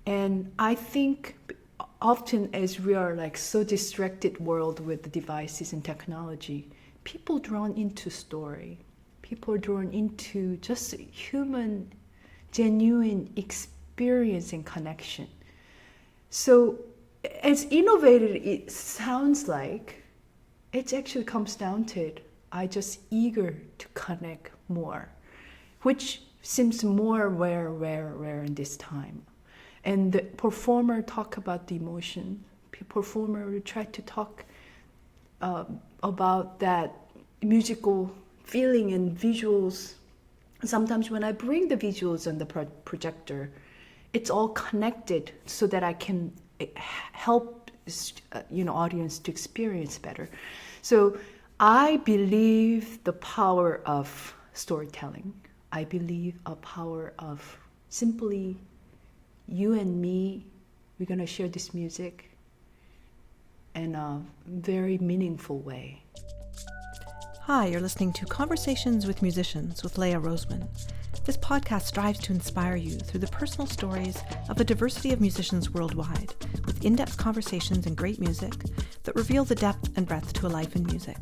And I think often as we are like so distracted world with the devices and technology, people drawn into story. People are drawn into just human, genuine experience and connection. So as innovative it sounds like, it actually comes down to it. I just eager to connect more, which seems more rare in this time. And the performer talk about the emotion. Performer will try to talk about that musical feeling and visuals. Sometimes when I bring the visuals on the projector, it's all connected so that I can help audience to experience better. So I believe the power of storytelling. I believe a power of simply you and me, we're going to share this music in a very meaningful way. Hi, you're listening to Conversations with Musicians with Leah Roseman. This podcast strives to inspire you through the personal stories of a diversity of musicians worldwide, with in-depth conversations and great music that reveal the depth and breadth to a life in music.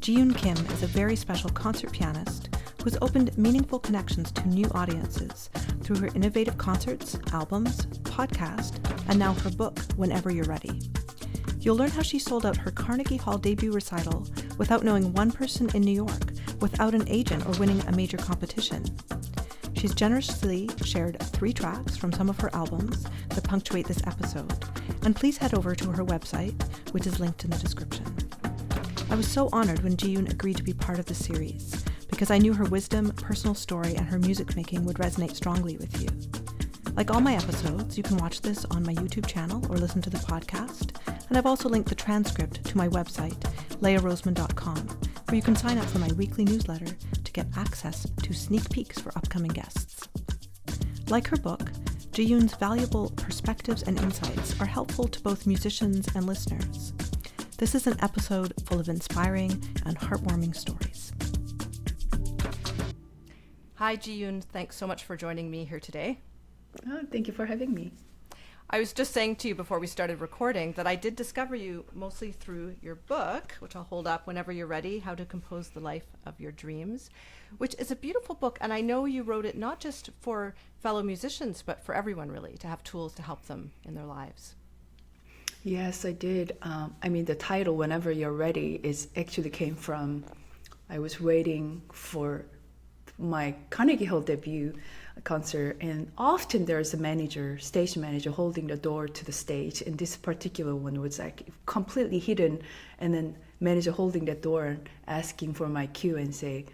Jeeyoon Kim is a very special concert pianist who has opened meaningful connections to new audiences through her innovative concerts, albums, podcast, and now her book, Whenever You're Ready. You'll learn how she sold out her Carnegie Hall debut recital without knowing one person in New York, without an agent or winning a major competition. She's generously shared 3 tracks from some of her albums that punctuate this episode, and please head over to her website, which is linked in the description. I was so honored when Jeeyoon agreed to be part of the series, because I knew her wisdom, personal story, and her music making would resonate strongly with you. Like all my episodes, you can watch this on my YouTube channel or listen to the podcast, and I've also linked the transcript to my website, leahroseman.com, where you can sign up for my weekly newsletter to get access to sneak peeks for upcoming guests. Like her book, Jeeyoon's valuable perspectives and insights are helpful to both musicians and listeners. This is an episode full of inspiring and heartwarming stories. Hi, Jeeyoon. Thanks so much for joining me here today. Oh, thank you for having me. I was just saying to you before we started recording that I did discover you mostly through your book, which I'll hold up whenever you're ready, How to Compose the Life of Your Dreams, which is a beautiful book. And I know you wrote it not just for fellow musicians, but for everyone really, to have tools to help them in their lives. Yes, I did. The title, Whenever You're Ready, is actually came from, I was waiting for my Carnegie Hall debut concert, and often there's a stage manager holding the door to the stage, and this particular one was like completely hidden, and then manager holding that door and asking for my cue and say,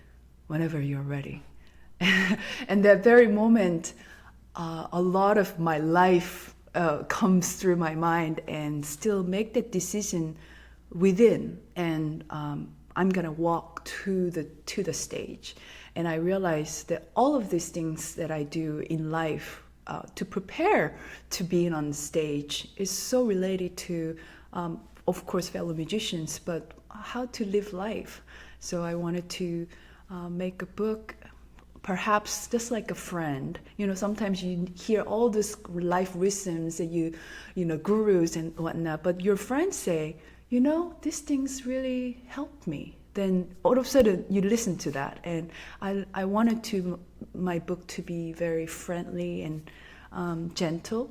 whenever you're ready. And that very moment, a lot of my life comes through my mind, and still make that decision within, and I'm gonna walk to the stage. And I realized that all of these things that I do in life to prepare to being on stage is so related to, of course, fellow musicians, but how to live life. So I wanted to make a book, perhaps just like a friend. Sometimes you hear all these life wisdoms that gurus and whatnot, but your friends say, these things really helped me. Then all of a sudden you listen to that, and I wanted my book to be very friendly and gentle,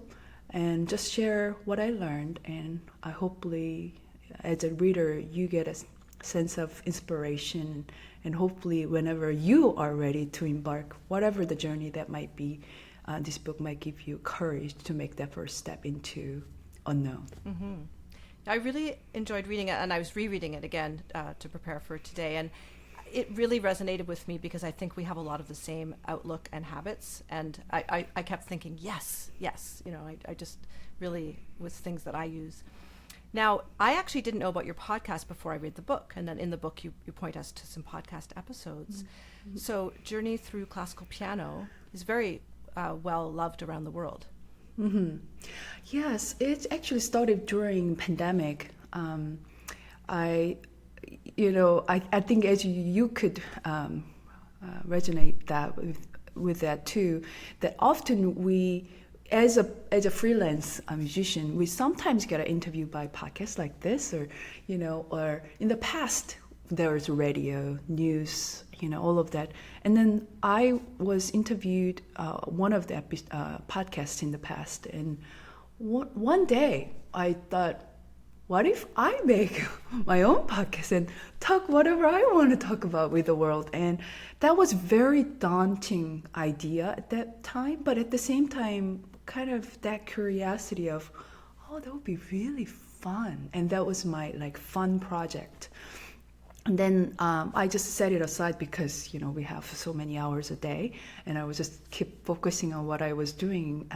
and just share what I learned, and I hopefully as a reader you get a sense of inspiration, and hopefully whenever you are ready to embark, whatever the journey that might be, this book might give you courage to make that first step into unknown. Mm-hmm. I really enjoyed reading it, and I was rereading it again to prepare for today, and it really resonated with me because I think we have a lot of the same outlook and habits, and I kept thinking, yes, I just really was things that I use. Now, I actually didn't know about your podcast before I read the book, and then in the book you point us to some podcast episodes. Mm-hmm. So Journey Through Classical Piano is very well loved around the world. Mm-hmm. Yes, it actually started during pandemic. I think as you could resonate that with that too. That often we as a freelance musician, we sometimes get an interview by podcasts like this, or or in the past there was radio, news, all of that. And then I was interviewed one of the podcasts in the past, and one day I thought, what if I make my own podcast and talk whatever I want to talk about with the world? And that was very daunting idea at that time, but at the same time, kind of that curiosity of, oh, that would be really fun. And that was my fun project. And then I just set it aside because, we have so many hours a day, and I was just keep focusing on what I was doing.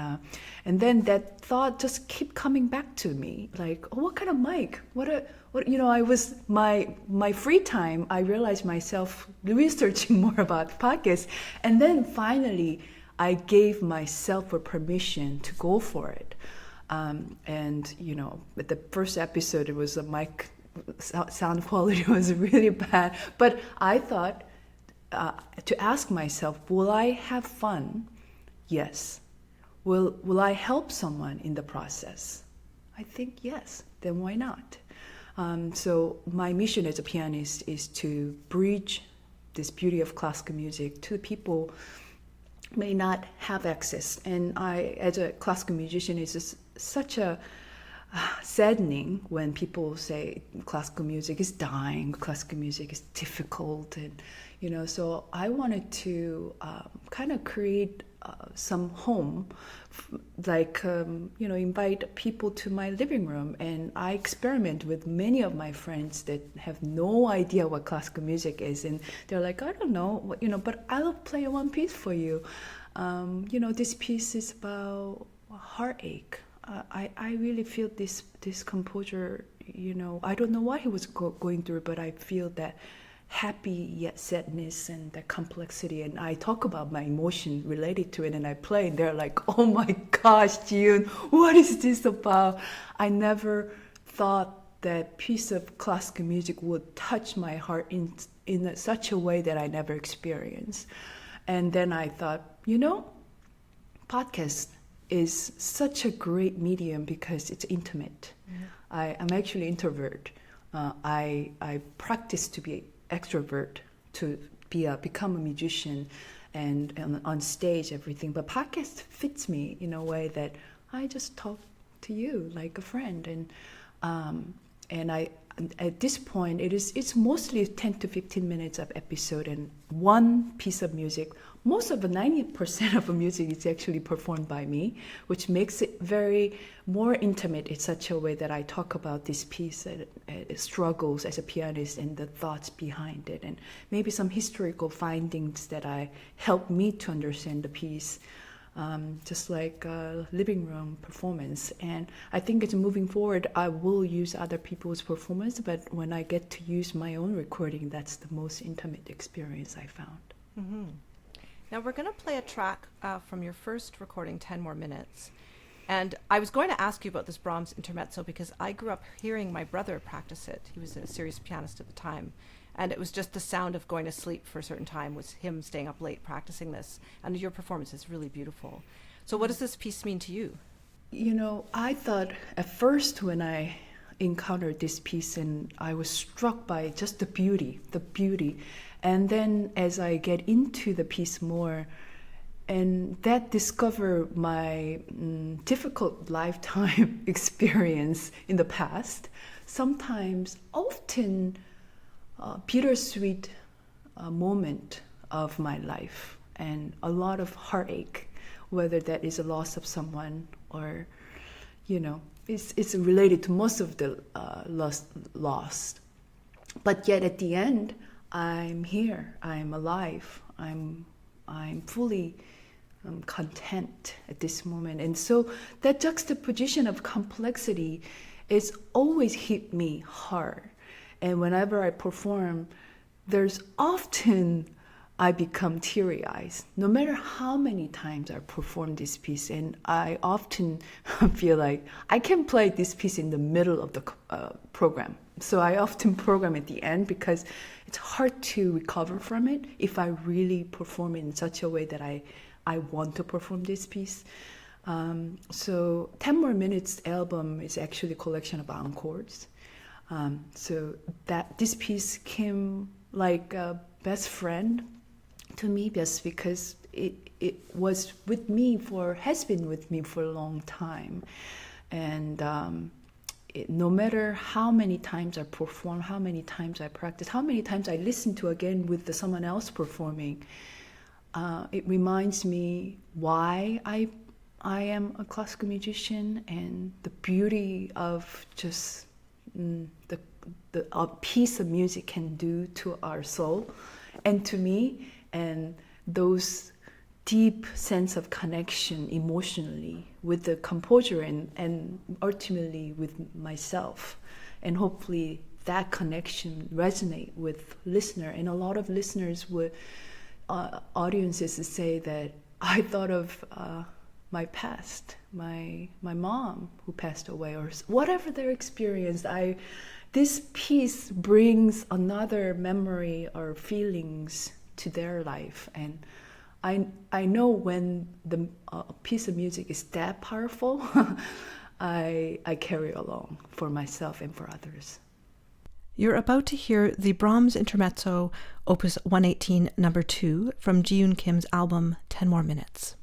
And then that thought just kept coming back to me, like, oh, what kind of mic? I was, my free time, I realized myself researching more about podcasts. And then finally, I gave myself a permission to go for it. At the first episode, it was a mic. Sound quality was really bad, but I thought to ask myself, will I have fun? Yes. Will I help someone in the process? I think yes. Then why not? So my mission as a pianist is to bridge this beauty of classical music to the people may not have access. And I, as a classical musician, it's just such a saddening when people say classical music is dying, classical music is difficult, and so I wanted to kind of create some home, invite people to my living room, and I experiment with many of my friends that have no idea what classical music is, and they're like, I don't know, but I'll play one piece for you. This piece is about heartache. I really feel this composer, I don't know what he was going through, but I feel that happy yet sadness and that complexity. And I talk about my emotion related to it, and I play, and they're like, oh my gosh, Jeeyoon, what is this about? I never thought that piece of classical music would touch my heart in such a way that I never experienced. And then I thought, podcast is such a great medium because it's intimate. I'm actually introvert. I practice to be extrovert, to become a musician, and on stage everything. But podcast fits me in a way that I just talk to you like a friend, and I at this point it's mostly 10 to 15 minutes of episode and one piece of music. Most of the 90% of the music is actually performed by me, which makes it very more intimate in such a way that I talk about this piece, struggles as a pianist and the thoughts behind it, and maybe some historical findings that help me to understand the piece, just like a living room performance. And I think it's moving forward, I will use other people's performance, but when I get to use my own recording, that's the most intimate experience I found. Mm-hmm. Now we're going to play a track from your first recording, 10 More Minutes. And I was going to ask you about this Brahms Intermezzo because I grew up hearing my brother practice it. He was a serious pianist at the time. And it was just the sound of going to sleep for a certain time was him staying up late practicing this. And your performance is really beautiful. So what does this piece mean to you? I thought at first when I encountered this piece, and I was struck by just the beauty. And then as I get into the piece more, and that discover my difficult lifetime experience in the past, often bittersweet moment of my life, and a lot of heartache, whether that is a loss of someone or, it's related to most of the lost. But yet at the end, I'm here, I'm alive, I'm fully content at this moment. And so that juxtaposition of complexity is always hit me hard. And whenever I perform, there's often I become teary-eyed, no matter how many times I perform this piece. And I often feel like I can play this piece in the middle of the program. So I often program at the end because it's hard to recover from it if I really perform it in such a way that I want to perform this piece. So 10 More Minutes album is actually a collection of encores. So this piece came like a best friend to me, just because it was with me has been with me for a long time. And no matter how many times I perform, how many times I practice, how many times I listen to again with someone else performing, it reminds me why I am a classical musician, and the beauty of just a piece of music can do to our soul and to me, and those deep sense of connection emotionally with the composer and ultimately with myself. And hopefully that connection resonate with listener. And a lot of listeners would, audiences say that I thought of my past, my mom who passed away, or whatever their experience. This piece brings another memory or feelings to their life. And I know when the piece of music is that powerful, I carry along for myself and for others. You're about to hear the Brahms Intermezzo, Opus 118, number 2, from Jeeyoon Kim's album 10 More Minutes.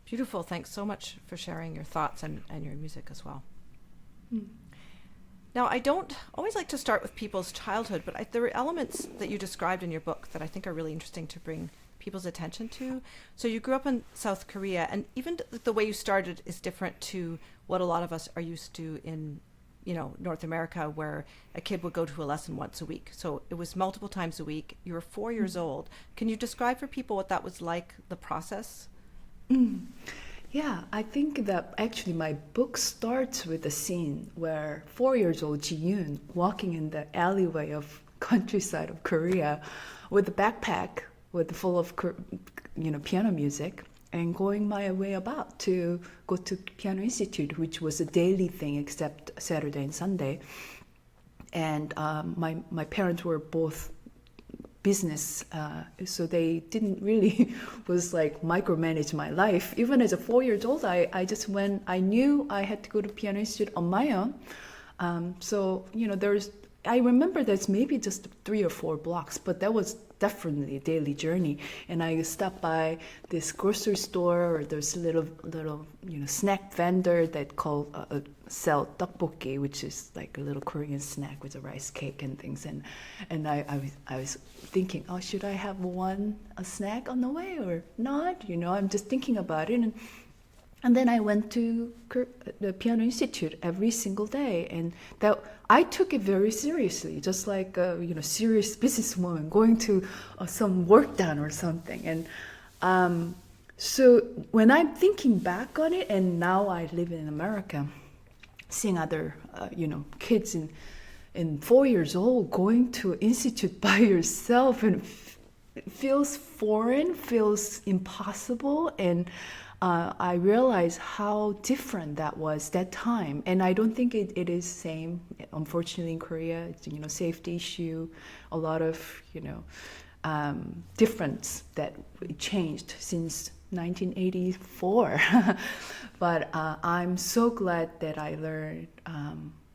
Beautiful. Thanks so much for sharing your thoughts and your music as well. Mm. Now, I don't always like to start with people's childhood, but there were elements that you described in your book that I think are really interesting to bring people's attention to. So you grew up in South Korea, and even the way you started is different to what a lot of us are used to in, North America, where a kid would go to a lesson once a week. So it was multiple times a week. You were 4 years old. Can you describe for people what that was like, the process? Mm. Yeah, I think that actually my book starts with a scene where 4 years old Jeeyoon walking in the alleyway of countryside of Korea with a backpack full of piano music, and going my way about to go to Piano Institute, which was a daily thing except Saturday and Sunday. And my parents were both business, so they didn't really was like micromanage my life. Even as a 4 years old, I just went. I knew I had to go to Piano Institute on my own. So I remember there's maybe just 3 or 4 blocks, but that was definitely a daily journey. And I stopped by this grocery store, or there's a little snack vendor that sell tteokbokki, which is like a little Korean snack with a rice cake and things. And I was thinking, oh, should I have a snack on the way or not? I'm just thinking about it. And then I went to the Piano Institute every single day, and that I took it very seriously, just like a serious businesswoman going to some work done or something. And so when I'm thinking back on it, and now I live in America, seeing other kids in 4 years old going to institute by yourself, and it feels foreign, feels impossible, and I realized how different that was that time. And I don't think it is same, unfortunately, in Korea. It's, safety issue, a lot of, difference that changed since 1984. But I'm so glad that I learned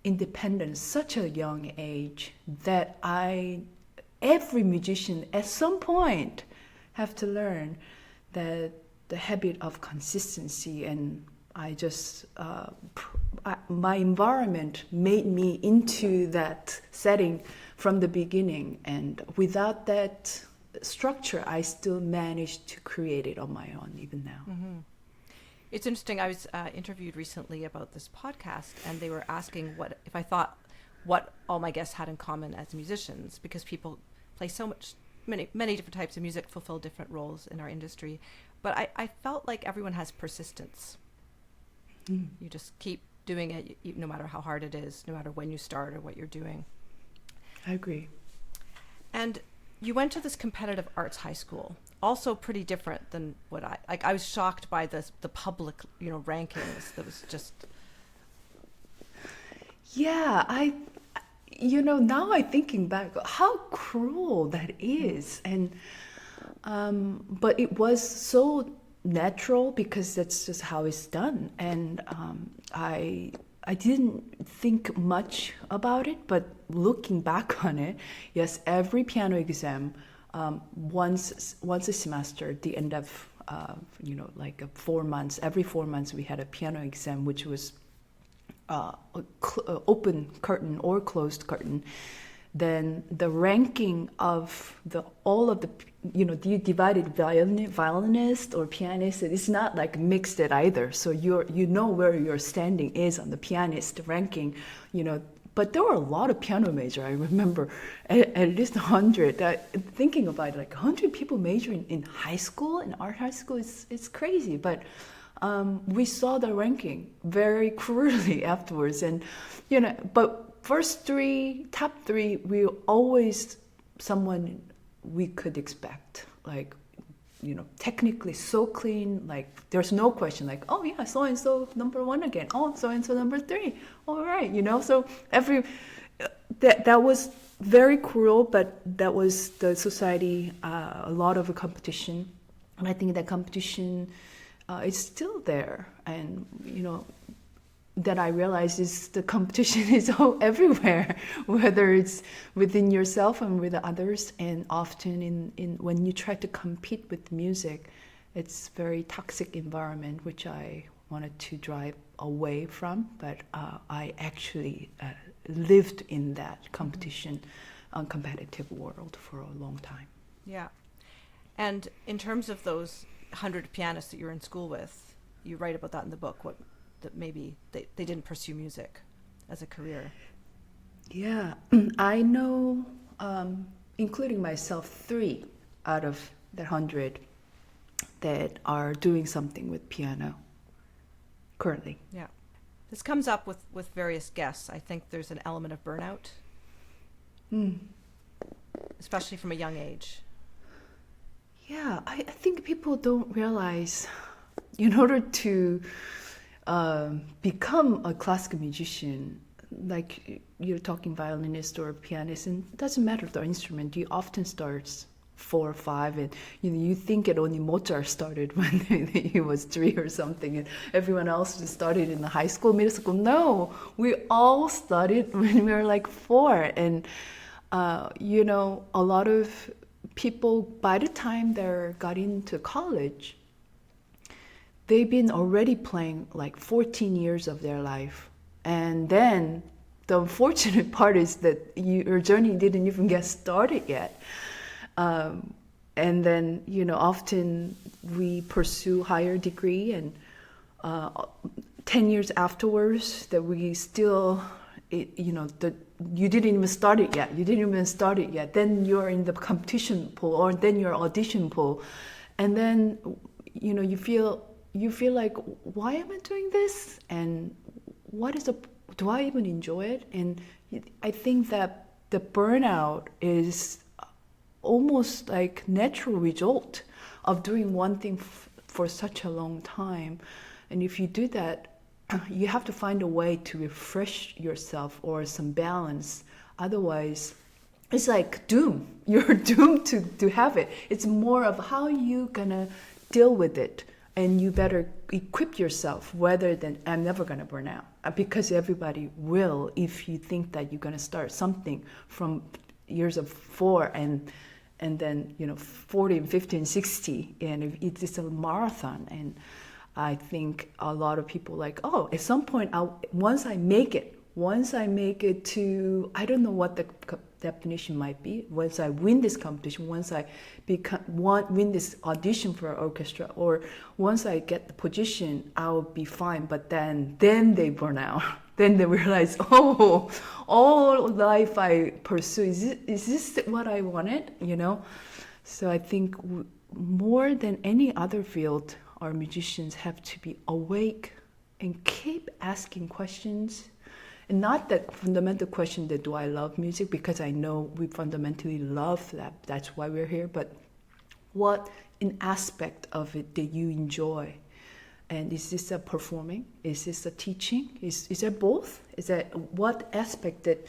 independence such a young age, that every musician at some point have to learn that the habit of consistency. And I just, my environment made me into that setting from the beginning. And without that structure, I still managed to create it on my own, even now. Mm-hmm. It's interesting. I was interviewed recently about this podcast, and they were asking if I thought what all my guests had in common as musicians, because people play many different types of music, fulfill different roles in our industry. But I felt like everyone has persistence. Mm. You just keep doing it, no matter how hard it is, no matter when you start or what you're doing. I agree. And you went to this competitive arts high school, also pretty different than what I was shocked by the public, rankings. That was just. Yeah, now I'm thinking back, how cruel that is. And but it was so natural, because that's just how it's done. And I didn't think much about it, but looking back on it, yes, every piano exam, once a semester, at the end of 4 months, every 4 months we had a piano exam, which was open curtain or closed curtain. Then the ranking of all of the you divided violinist or pianist. It's not like mixed it either. So where your standing is on the pianist ranking. But there were a lot of piano majors. I remember at least 100. Thinking about it, like 100 people majoring in high school, in art high school, it's crazy. But we saw the ranking very cruelly afterwards, and but top three, we always someone we could expect, like technically so clean, like there's no question, like, oh yeah, so and so number 1 again, oh so and so number 3, all right, so that was very cruel, but that was the society, a lot of a competition, and I think that competition is still there, and that I realized is the competition is everywhere, whether it's within yourself and with others, and often in when you try to compete with music, It's very toxic environment, which I wanted to drive away from, but I actually lived in that competition, competitive world for a long time. Yeah. And in terms of those 100 pianists that you're in school with, you write about that in the book, that maybe they didn't pursue music as a career. Yeah, I know, including myself, 3 out of the 100 that are doing something with piano currently. Yeah. This comes up with various guests. I think there's an element of burnout, especially from a young age. Yeah, I think people don't realize in order to become a classical musician, like you're talking violinist or pianist, and it doesn't matter the instrument, you often start 4 or 5, and you think it only Mozart started when he was 3 or something, and everyone else just started in the high school, middle school. No, we all started when we were like 4, and a lot of people, by the time they got into college, they've been already playing like 14 years of their life. And then the unfortunate part is that your journey didn't even get started yet. And then, often we pursue higher degree, and 10 years afterwards that we still, you didn't even start it yet. Then you're in the competition pool, or then your audition pool. And then, you feel like, why am I doing this? And do I even enjoy it? And I think that the burnout is almost like natural result of doing one thing for such a long time. And if you do that, you have to find a way to refresh yourself or some balance. Otherwise, it's like doom. You're doomed to have it. It's more of how you gonna deal with it. And you better equip yourself rather than, I'm never gonna burn out. Because everybody will, if you think that you're gonna start something from years of 4 and then 40 and 50 and 60, and it's a marathon. And I think a lot of people like, at some point, once I make it to, I don't know what the definition might be, once I win this competition, once I win this audition for an orchestra, or once I get the position, I'll be fine. But then they burn out. Then they realize, all life I pursue, is this what I wanted? So I think more than any other field, our musicians have to be awake and keep asking questions. And not that fundamental question that, do I love music? Because I know we fundamentally love that. That's why we're here. But what an aspect of it that you enjoy? And is this a performing? Is this a teaching? Is that both? Is that what aspect that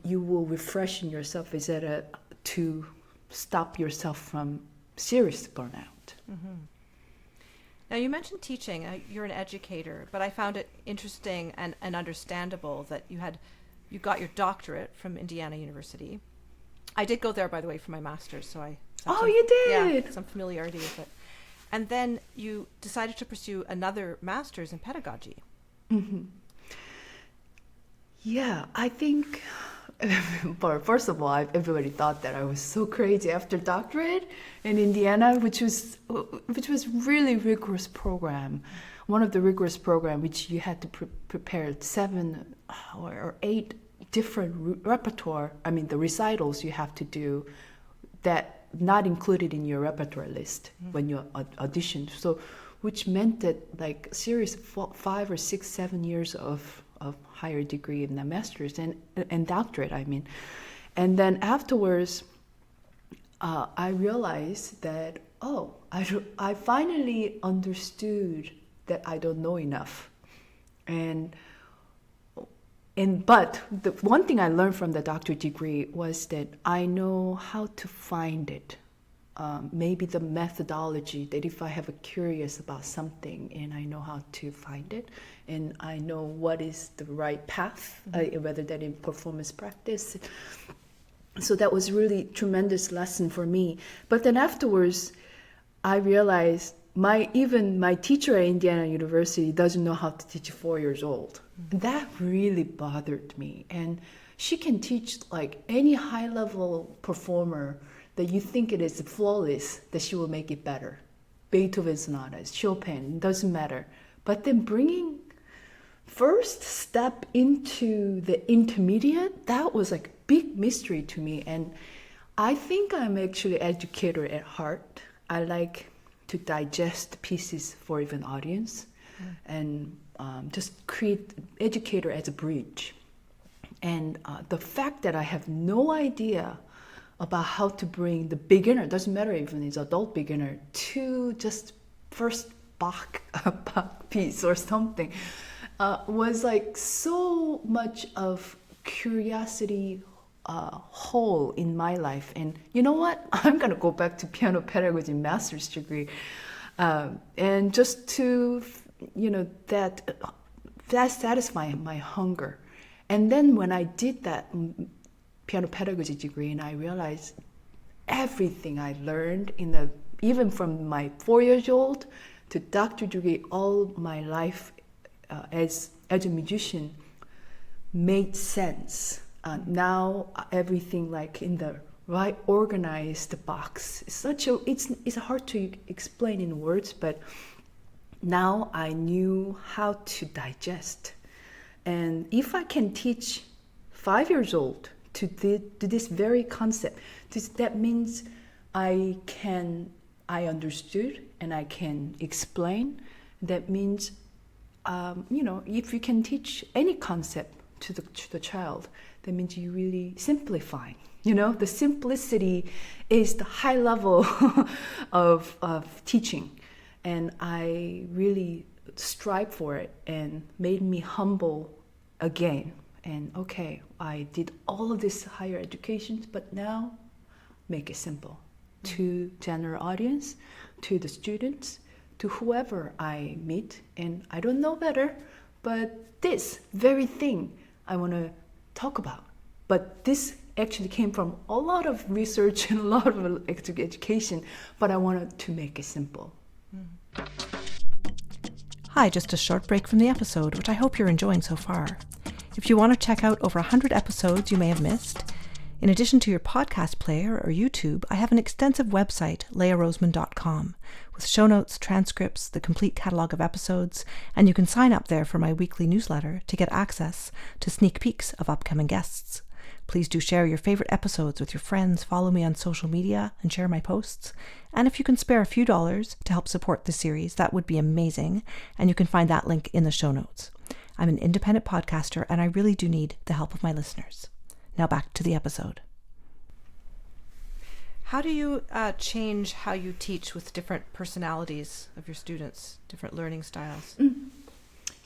you will refresh in yourself? Is that to stop yourself from serious burnout? Mm-hmm. Now, you mentioned teaching. You're an educator, but I found it interesting and understandable that you got your doctorate from Indiana University. I did go there, by the way, for my master's, so you did? Yeah, some familiarity with it. And then you decided to pursue another master's in pedagogy. Mm-hmm. Yeah, I think, first of all, everybody thought that I was so crazy after doctorate in Indiana, which was really rigorous program. One of the rigorous program which you had to prepare 7 or 8 different repertoire. I mean, the recitals you have to do that not included in your repertoire list when you audition. So, which meant that like series of 5 or 6, 7 years of higher degree in the master's and doctorate, I mean. And then afterwards, I realized that, I finally understood that I don't know enough. But the one thing I learned from the doctorate degree was that I know how to find it. Maybe the methodology, that if I have a curious about something and I know how to find it, and I know what is the right path, whether that in performance practice. So that was really tremendous lesson for me. But then afterwards, I realized even my teacher at Indiana University doesn't know how to teach 4 years old. That really bothered me. And she can teach like any high level performer that you think it is flawless, that she will make it better. Beethoven sonatas, Chopin, doesn't matter. But then bringing first step into the intermediate, that was like a big mystery to me. And I think I'm actually an educator at heart. I like to digest pieces for even audience and just create educator as a bridge. And the fact that I have no idea about how to bring the beginner, doesn't matter even it's adult beginner, to just first Bach piece or something, was like so much of curiosity hole in my life. And you know what? I'm going to go back to piano pedagogy master's degree. And just to, that satisfy my hunger. And then when I did that piano pedagogy degree, and I realized everything I learned even from my 4 years old to doctorate degree, all my life as a musician made sense. Now everything like in the right organized box. It's hard to explain in words, but now I knew how to digest. And if I can teach 5 years old to this very concept, that means I understood and I can explain. That means, if you can teach any concept to the child, that means you really simplify. The simplicity is the high level of teaching. And I really strive for it and made me humble again. And okay, I did all of this higher education, but now make it simple to general audience, to the students, to whoever I meet. And I don't know better, but this very thing I want to talk about. But this actually came from a lot of research and a lot of education, but I wanted to make it simple. Hi, just a short break from the episode, which I hope you're enjoying so far. If you want to check out over 100 episodes you may have missed, in addition to your podcast player or YouTube, I have an extensive website, leahroseman.com, with show notes, transcripts, the complete catalog of episodes, and you can sign up there for my weekly newsletter to get access to sneak peeks of upcoming guests. Please do share your favorite episodes with your friends, follow me on social media, and share my posts. And if you can spare a few dollars to help support the series, that would be amazing, and you can find that link in the show notes. I'm an independent podcaster, and I really do need the help of my listeners. Now back to the episode. How do you change how you teach with different personalities of your students, different learning styles?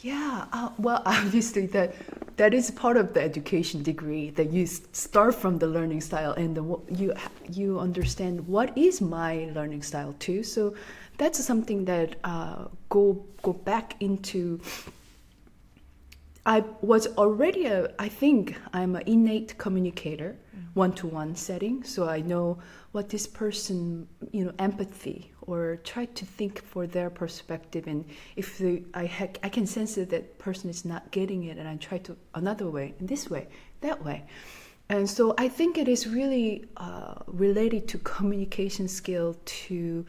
Yeah, well, obviously that is part of the education degree, that you start from the learning style and you understand what is my learning style too. So that's something that go back into. I was already I think I'm an innate communicator, one-to-one setting, so I know what this person, empathy, or try to think for their perspective, and if I can sense that person is not getting it, and I try to another way, this way, that way. And so I think it is really related to communication skill to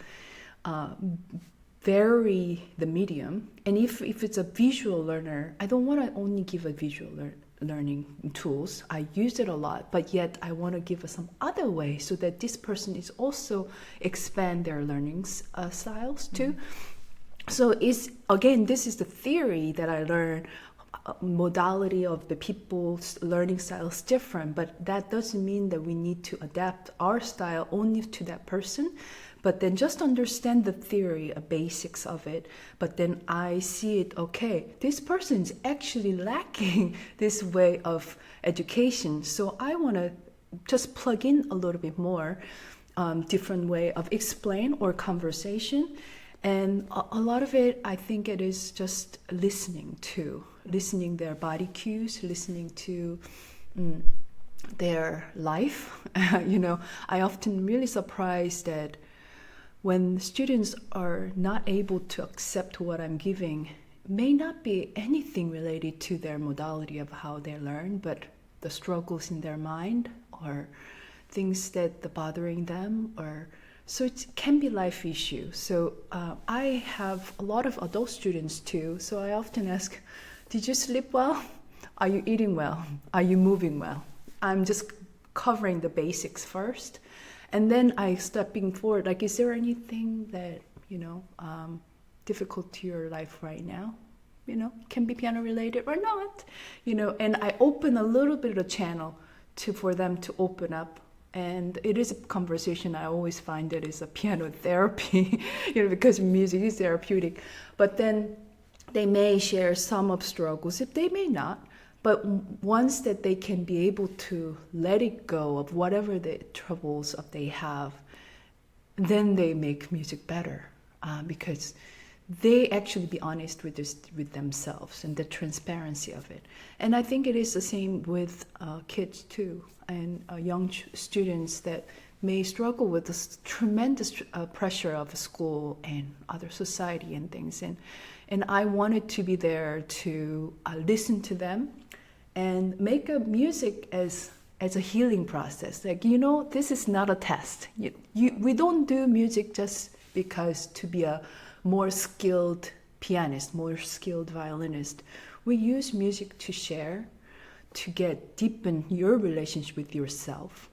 vary the medium. And if it's a visual learner, I don't want to only give a visual learning tools. I use it a lot, but yet I want to give some other way so that this person is also expand their learning styles too. So this is the theory that I learned. Modality of the people's learning style is different, but that doesn't mean that we need to adapt our style only to that person. But then just understand the theory, basics of it. But then I see it, okay, this person is actually lacking this way of education. So I want to just plug in a little bit more different way of explain or conversation. And a lot of it, I think it is just listening their body cues, listening to their life. I often really surprised that when students are not able to accept what I'm giving, it may not be anything related to their modality of how they learn, but the struggles in their mind or things that are bothering them, or so it can be life issue. So I have a lot of adult students too. So I often ask, did you sleep well? Are you eating well? Are you moving well? I'm just covering the basics first. And then I stepping forward, like, is there anything that, difficult to your life right now? Can be piano related or not, and I open a little bit of a channel for them to open up. And it is a conversation. I always find it is a piano therapy, because music is therapeutic. But then they may share some of struggles, if they may not. But once that they can be able to let it go of whatever the troubles that they have, then they make music better, because they actually be honest with themselves and the transparency of it. And I think it is the same with kids too, and young students that may struggle with this tremendous pressure of school and other society and things. And I wanted to be there to listen to them and make a music as a healing process. Like, this is not a test. We don't do music just because to be a more skilled pianist, more skilled violinist. We use music to share, to deepen your relationship with yourself,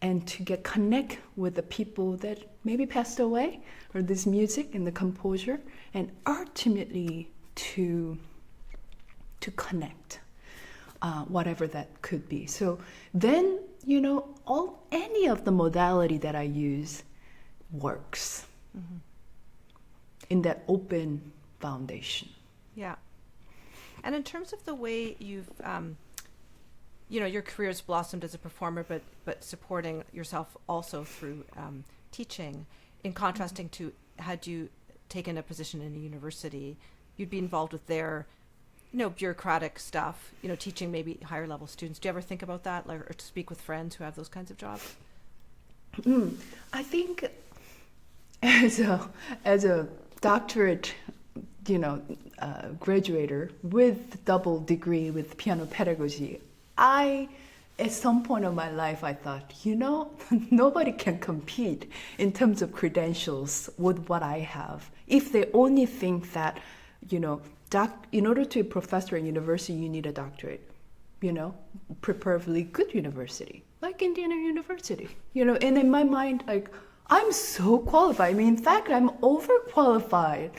and to connect with the people that maybe passed away, or this music and the composer, and ultimately to connect, whatever that could be. So then, any of the modality that I use works. Mm-hmm. In that open foundation. Yeah. And in terms of the way you've, your career has blossomed as a performer, but supporting yourself also through teaching, in contrasting to had you taken a position in a university, you'd be involved with their, bureaucratic stuff, teaching maybe higher level students. Do you ever think about that, or to speak with friends who have those kinds of jobs? I think as a doctorate, graduator with double degree with piano pedagogy, at some point of my life, I thought, nobody can compete in terms of credentials with what I have. If they only think that, in order to be a professor in university, you need a doctorate, preferably good university, like Indiana University, and in my mind, like, I'm so qualified. In fact, I'm overqualified.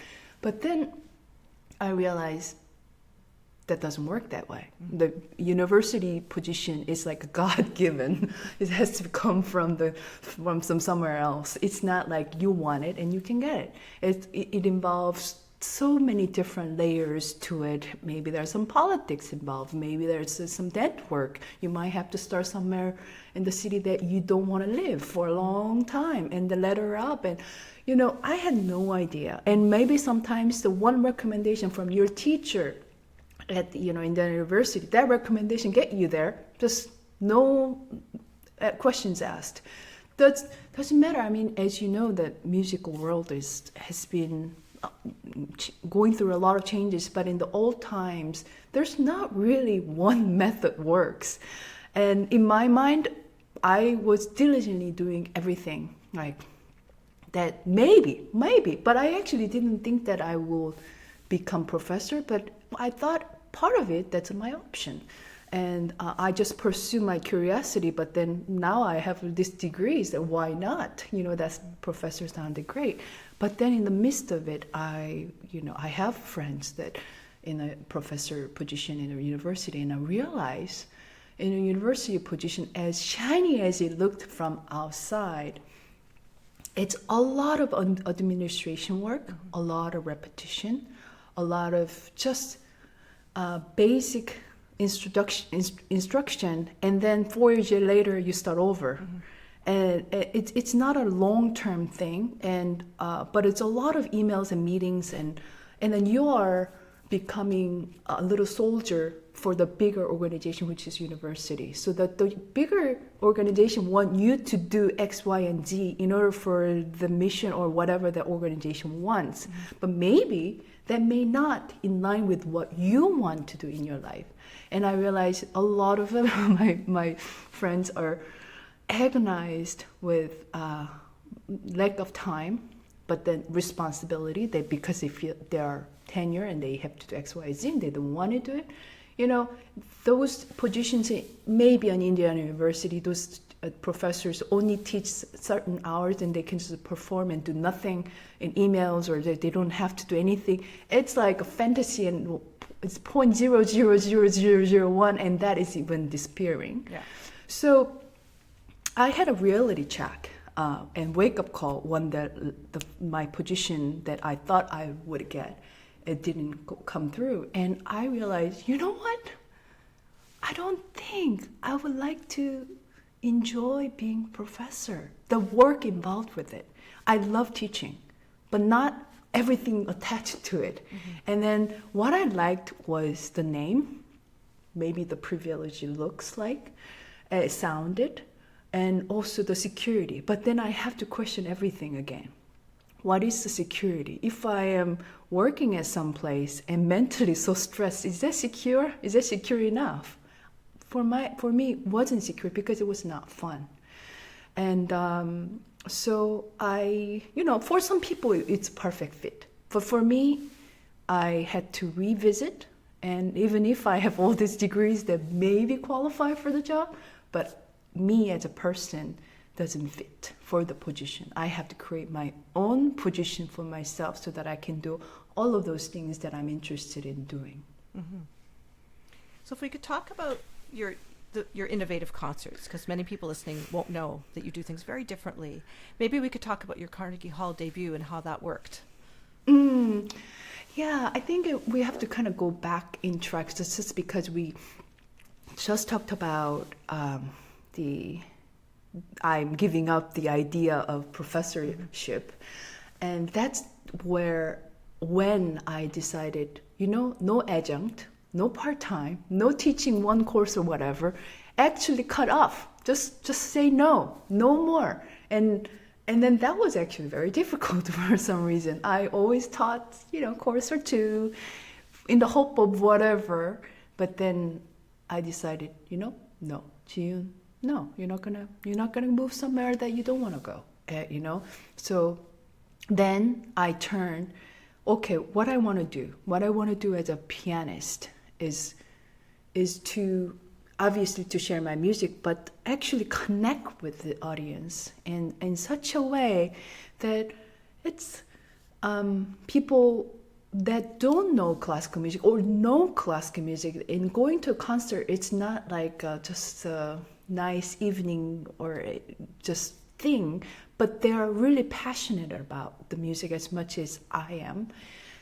But then I realized that doesn't work that way. Mm-hmm. The university position is like God-given. It has to come from somewhere else. It's not like you want it and you can get it. It involves so many different layers to it. Maybe there's some politics involved. Maybe there's some network. You might have to start somewhere in the city that you don't want to live for a long time and the letter up. And, I had no idea. And maybe sometimes the one recommendation from your teacher at, in the university, that recommendation get you there. Just no questions asked. That doesn't matter. As you know, the musical world has been going through a lot of changes, but in the old times, there's not really one method works. And in my mind, I was diligently doing everything like that. Maybe, but I actually didn't think that I will become professor, but I thought part of it, that's my option. And I just pursue my curiosity, but then now I have this degree, so why not? That's professor sounded great. But then in the midst of it, I have friends that in a professor position in a university, and I realize in a university position, as shiny as it looked from outside, it's a lot of administration work, mm-hmm. a lot of repetition, a lot of just basic instruction, and then 4 years later you start over. Mm-hmm. And it's not a long-term thing, and but it's a lot of emails and meetings, and then you are becoming a little soldier for the bigger organization, which is university. So that the bigger organization want you to do X, Y, and Z in order for the mission or whatever the organization wants. But maybe that may not in line with what you want to do in your life. And I realized a lot of them, my friends are agonized with lack of time, but then responsibility. Because they feel they are tenure and they have to do X, Y, Z, and they don't want to do it. You know, those positions, maybe an Indiana university, those professors only teach certain hours and they can just perform and do nothing in emails, or they don't have to do anything. It's like a fantasy, and it's 0.00001, and that is even disappearing. Yeah. So I had a reality check and wake-up call when my position that I thought I would get, it didn't come through. And I realized, you know what? I don't think I would like to enjoy being professor, the work involved with it. I love teaching, but not everything attached to it. And then what I liked was the name, maybe the privilege it looks like, it sounded, and also the security. But then I have to question everything again. What is the security? If I am working at some place and mentally so stressed, is that secure? Is that secure enough? For me, it wasn't secure because it was not fun. And so for some people, it's a perfect fit. But for me, I had to revisit. And even if I have all these degrees that maybe qualify for the job, but me as a person doesn't fit for the position. I have to create my own position for myself so that I can do all of those things that I'm interested in doing. So if we could talk about your innovative concerts, because many people listening won't know that you do things very differently. Maybe we could talk about your Carnegie Hall debut and how that worked. Yeah, I think we have to kind of go back in tracks. It's just because we just talked about I'm giving up the idea of professorship. And that's when I decided, no adjunct, no part-time, no teaching one course or whatever, actually cut off. Just say no more. And then that was actually very difficult for some reason. I always taught, course or two in the hope of whatever. But then I decided, no, Jeeyoon, no, you're not gonna move somewhere that you don't want to go, So then I turned, okay, what I want to do as a pianist is to obviously to share my music, but actually connect with the audience in such a way that it's people that don't know classical music or know classical music. In going to a concert, it's not like just a nice evening or just thing, but they are really passionate about the music as much as I am,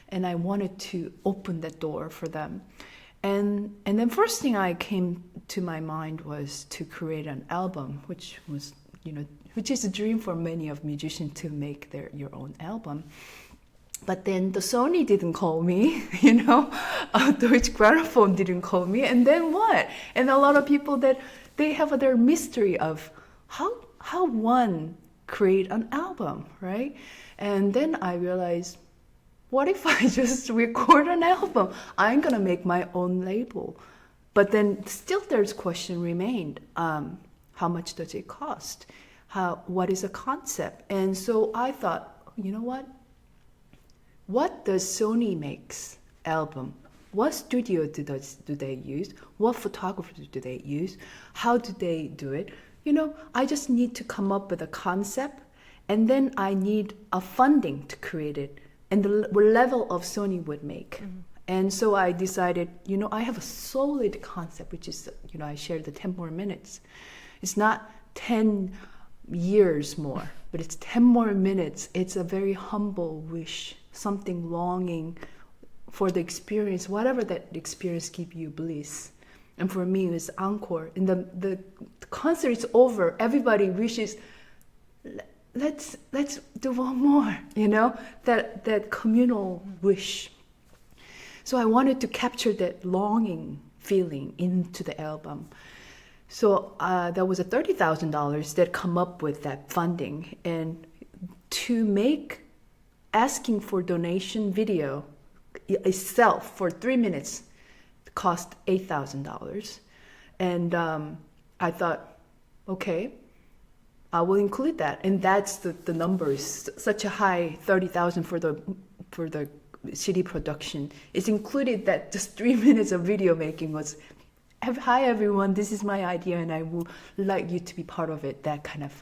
and I wanted to open that door for them. And then first thing I came to my mind was to create an album, which was, which is a dream for many of musicians to make your own album. But then the Sony didn't call me, Deutsche Grammophon didn't call me, and then what? And a lot of people that they have their mystery of how one create an album, right? And then I realized, what if I just record an album? I'm gonna make my own label. But then still there's question remained. How much does it cost? What is a concept? And so I thought, you know what? What does Sony makes album? What studio do they use? What photographer do they use? How do they do it? I just need to come up with a concept, and then I need a funding to create it, and the level of Sony would make. And so I decided, I have a solid concept, which is, I shared the 10 more minutes. It's not 10 years more, but it's 10 more minutes. It's a very humble wish, something longing for the experience, whatever that experience gives you bliss. And for me, it was encore. And the concert is over. Everybody wishes, let's do one more, that communal wish. So I wanted to capture that longing feeling into the album. So there was a $30,000 that come up with that funding, and to make asking for donation video itself for 3 minutes cost $8,000. And I thought, okay, I will include that. And that's the numbers, such a high 30,000 for the CD production. It's included that just 3 minutes of video making was, hi everyone, this is my idea and I would like you to be part of it, that kind of.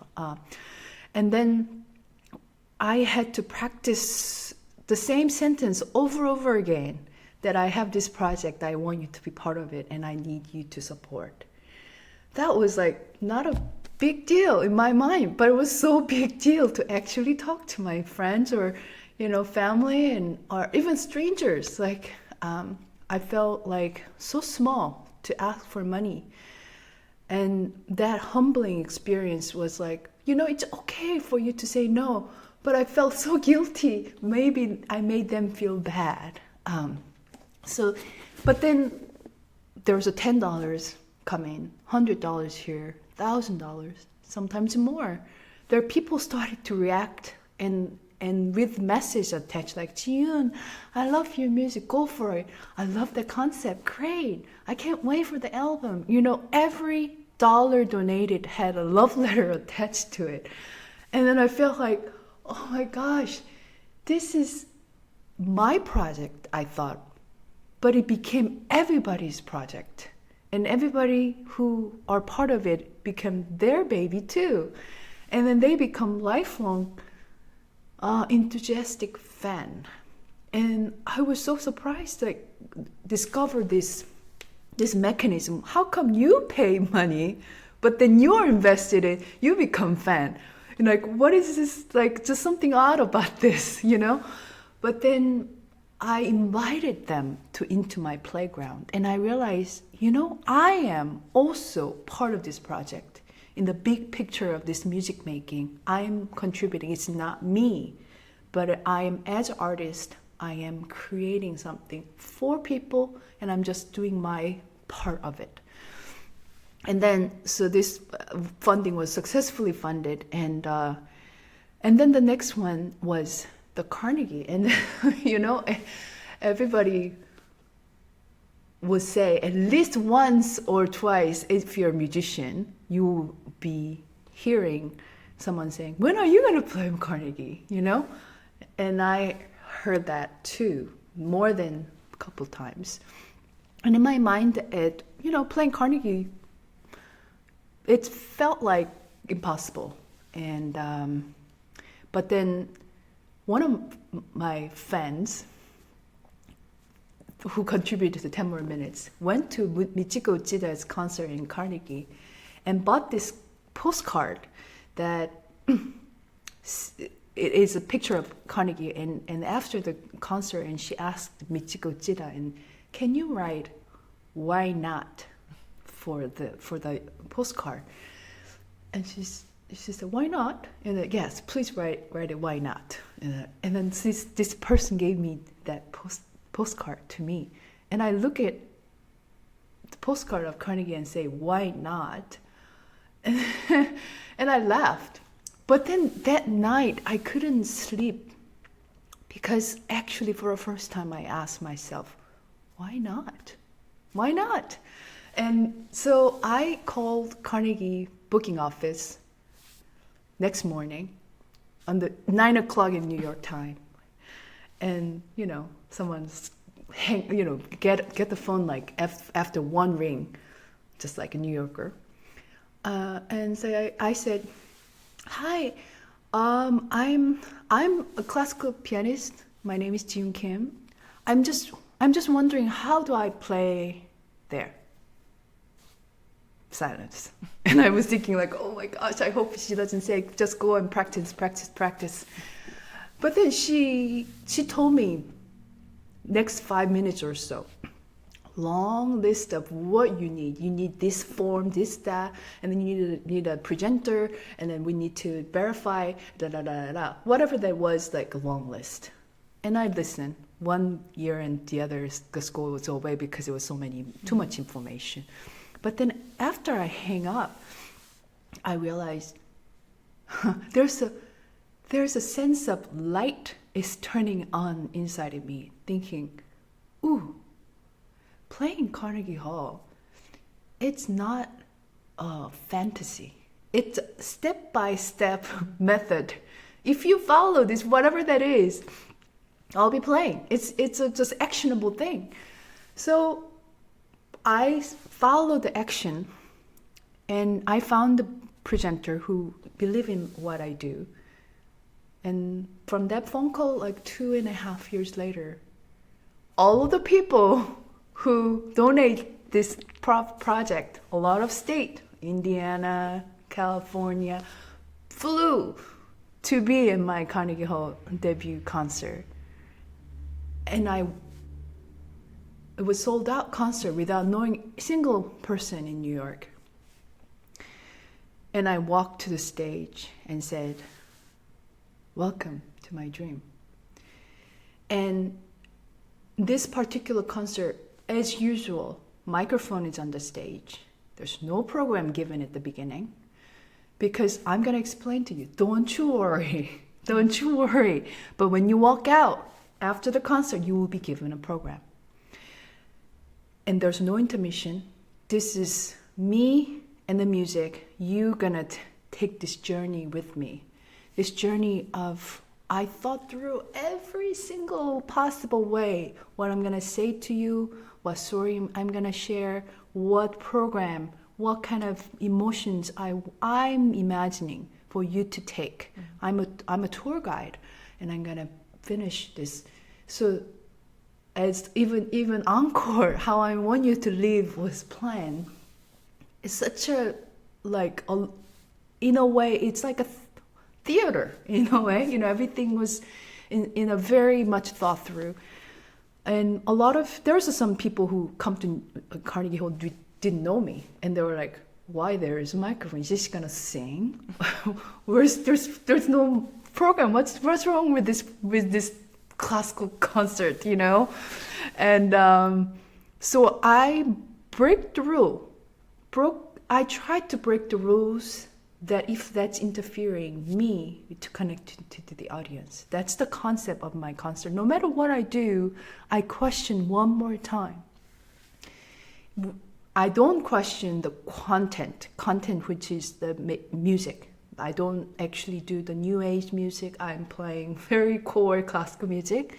And then I had to practice the same sentence over again, that I have this project, I want you to be part of it, and I need you to support. That was like not a big deal in my mind, but it was so big deal to actually talk to my friends or, family or even strangers. Like, I felt like so small to ask for money. And that humbling experience was like, it's okay for you to say no, but I felt so guilty. Maybe I made them feel bad. But then there was a $10 coming, $100 here, $1,000, sometimes more. There are people started to react and with message attached like, Jeeyoon, I love your music, go for it. I love the concept, great. I can't wait for the album. Every dollar donated had a love letter attached to it. And then I felt like, oh my gosh, this is my project, I thought. But it became everybody's project. And everybody who are part of it became their baby too. And then they become lifelong enthusiastic fan. And I was so surprised to discover this mechanism. How come you pay money, but then you're invested in, you become fan? What is this, just something odd about this, But then I invited them into my playground, and I realized, I am also part of this project. In the big picture of this music making, I'm contributing. It's not me, but I am, as an artist, I am creating something for people, and I'm just doing my part of it. And then, so this funding was successfully funded, and then the next one was the Carnegie, and everybody would say at least once or twice, if you're a musician, you will be hearing someone saying, when are you going to play Carnegie, And I heard that too, more than a couple times. And in my mind, playing Carnegie, it felt like impossible. And but then one of my friends who contributed to 10 More Minutes went to Michiko Uchida's concert in Carnegie and bought this postcard that it is a picture of Carnegie. And after the concert, and she asked Michiko Uchida, and can you write "why not" for the postcard? And she said, "Why not?" And yes, please write it. Why not? And then this person gave me that postcard to me, and I look at the postcard of Carnegie and say, "Why not?" And I laughed. But then that night I couldn't sleep, because actually for the first time I asked myself, "Why not? Why not?" And so I called Carnegie booking office next morning on the 9 o'clock in New York time. And, someone's get the phone after one ring, just like a New Yorker. And so I said, "Hi, I'm a classical pianist. My name is Jeeyoon Kim. I'm just wondering, how do I play there?" Silence. And I was thinking oh my gosh, I hope she doesn't say just go and practice. But then she told me next 5 minutes or so, long list of what you need. You need this form, this, that, and then you need a presenter, and then we need to verify, whatever that was, a long list. And I listened. 1 year and the other, the school was away because it was too much information. But then after I hang up, I realized there's a sense of light is turning on inside of me, thinking, ooh, playing Carnegie Hall, it's not a fantasy. It's a step-by-step method. If you follow this, whatever that is, I'll be playing. It's a just actionable thing. So I followed the action, and I found the presenter who believed in what I do. And from that phone call, like 2.5 years later, all of the people who donate this project, a lot of state, Indiana, California, flew to be in my Carnegie Hall debut concert. And it was sold out concert without knowing a single person in New York. And I walked to the stage and said, welcome to my dream. And this particular concert, as usual, microphone is on the stage. There's no program given at the beginning because I'm going to explain to you, don't you worry, don't you worry. But when you walk out after the concert, you will be given a program. And there's no intermission. This is me and the music. You're going to take this journey with me. This journey of, I thought through every single possible way, what I'm going to say to you, what story I'm going to share, what program, what kind of emotions I'm imagining for you to take. I'm a tour guide, and I'm going to finish this. So as even encore, how I want you to live was planned. It's such in a way, it's like a theater in a way. Everything was in a very much thought through. And there's some people who come to Carnegie Hall didn't know me, and they were like, why there's a microphone? Is she gonna sing? There's no program. What's wrong with this classical concert, And so I I tried to break the rules that if that's interfering me to connect to the audience. That's the concept of my concert. No matter what I do, I question one more time. I don't question the content which is the music. I don't actually do the new age music. I'm playing very core classical music.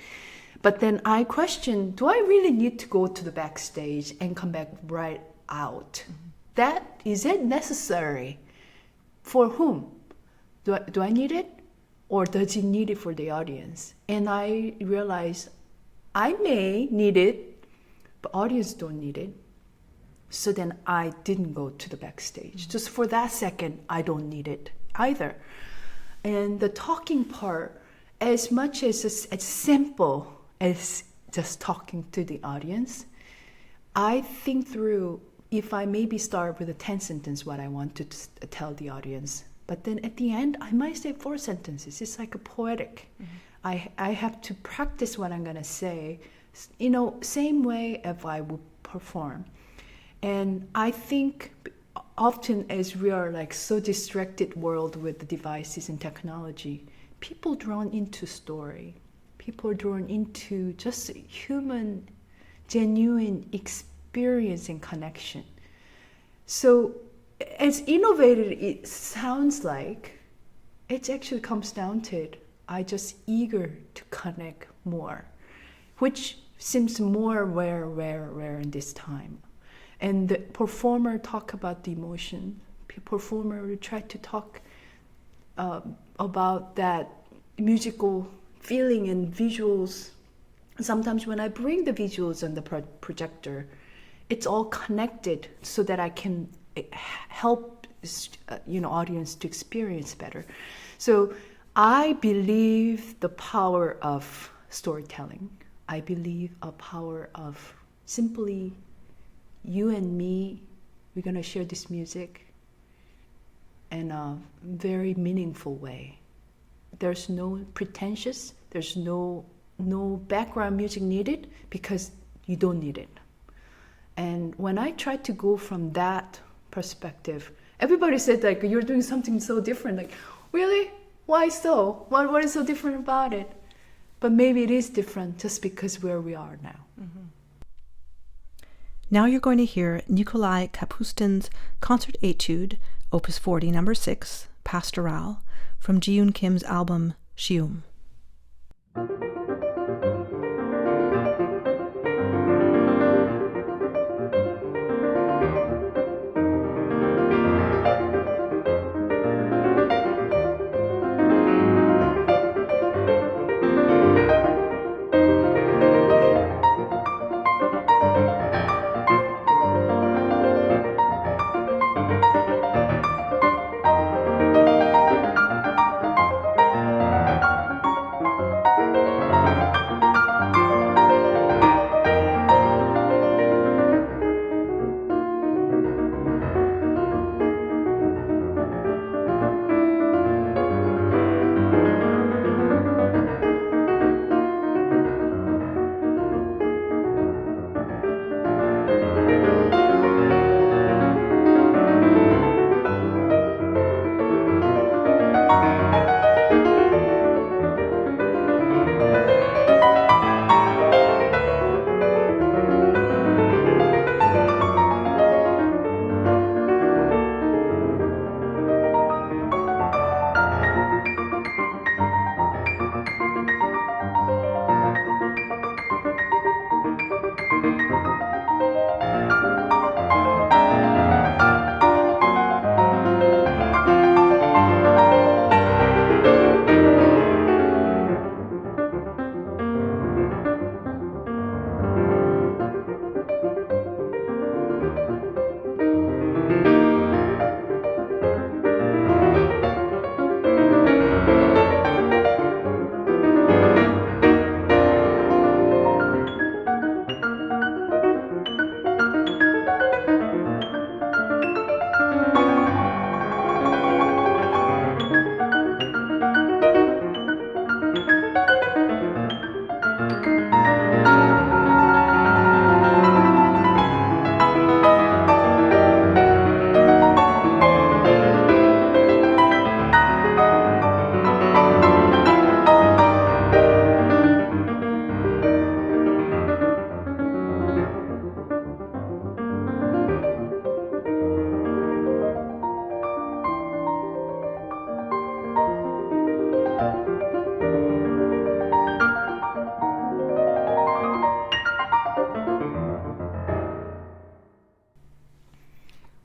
But then I question, do I really need to go to the backstage and come back right out? Is it necessary? For whom? Do I need it? Or does it need it for the audience? And I realized I may need it, but audience don't need it. So then I didn't go to the backstage. Just for that second, I don't need it either. And the talking part, as much as simple as just talking to the audience, I think through if I maybe start with a 10 sentence what I want to tell the audience, but then at the end I might say 4 sentences. It's like a poetic. I have to practice what I'm gonna say, same way if I would perform. And I think often as we are like so distracted world with the devices and technology, people drawn into story. People are drawn into just human, genuine experience and connection. So as innovative it sounds like, it actually comes down to it. I just eager to connect more, which seems more rare in this time. And the performer talk about the emotion. Performer will try to talk about that musical feeling and visuals. Sometimes when I bring the visuals on the projector, it's all connected so that I can help audience to experience better. So I believe the power of storytelling. I believe a power of simply you and me, we're going to share this music in a very meaningful way. There's no pretentious, there's no no background music needed because you don't need it. And when I tried to go from that perspective, everybody said like, you're doing something so different. Like, really? Why so? What is so different about it? But maybe it is different just because where we are now. Mm-hmm. Now you're going to hear Nikolai Kapustin's Concert Etude, Opus 40, number 6, Pastoral, from Jeeyoon Kim's album Sium.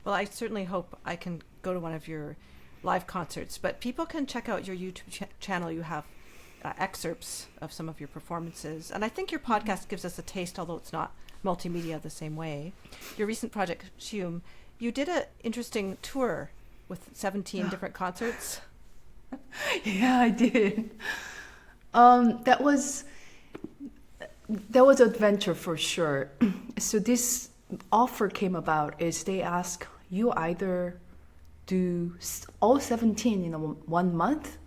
Well, I certainly hope I can go to one of your live concerts, but people can check out your YouTube channel. You have excerpts of some of your performances, and I think your podcast gives us a taste, although it's not multimedia the same way. Your recent project, Sium, you did an interesting tour with 17 different concerts. Yeah, I did. That was adventure for sure. So this offer came about is they ask you either do all 17 in 1 month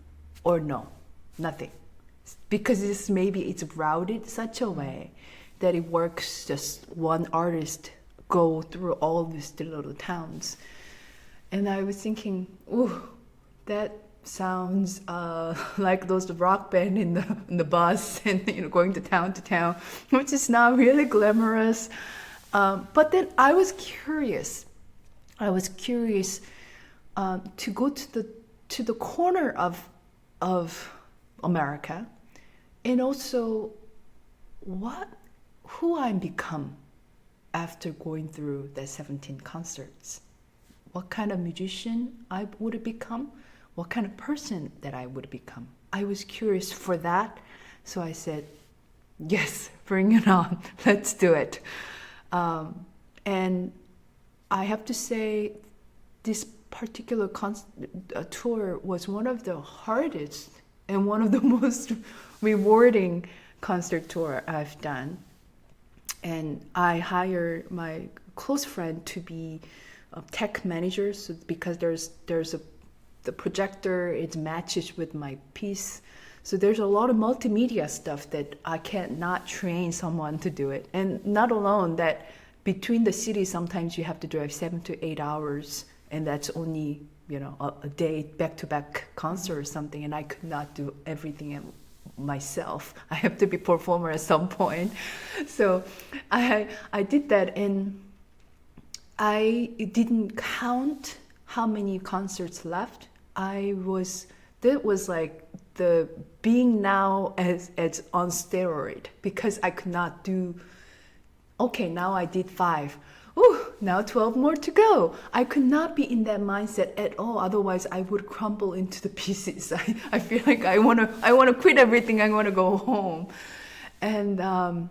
or no, nothing. Because it's routed such a way that it works just one artist go through all of these little towns. And I was thinking, ooh, that sounds like those rock band in the bus and going to town, which is not really glamorous. But then I was curious. To go to the corner of America, and also who I become after going through the 17 concerts. What kind of musician I would become, what kind of person that I would become. I was curious for that, so I said, yes, bring it on, let's do it. And I have to say, this particular tour was one of the hardest and one of the most rewarding concert tour I've done. And I hired my close friend to be a tech manager, so because the projector, it matches with my piece. So there's a lot of multimedia stuff that I can't not train someone to do it. And not alone that between the cities, sometimes you have to drive 7 to 8 hours, and that's only, a day back-to-back concert or something, and I could not do everything myself. I have to be performer at some point. So I did that, and I didn't count how many concerts left. That was like the being now as on steroid, because I could not do, okay, now I did 5. Ooh, now 12 more to go. I could not be in that mindset at all. Otherwise, I would crumble into the pieces. I feel like I wanna quit everything. I wanna go home, and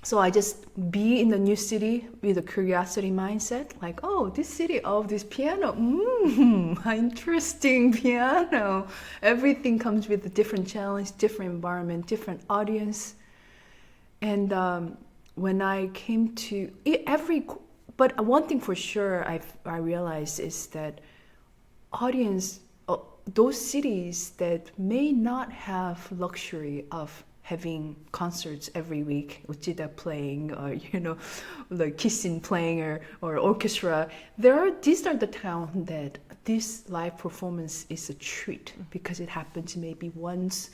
so I just be in the new city with a curiosity mindset. Like, oh, this city, oh, this piano, interesting piano. Everything comes with a different challenge, different environment, different audience, and when I came to but one thing for sure I realized is that audience, those cities that may not have luxury of having concerts every week, Uchida playing, or like Kissin playing, or orchestra, these are the towns that this live performance is a treat, because it happens maybe once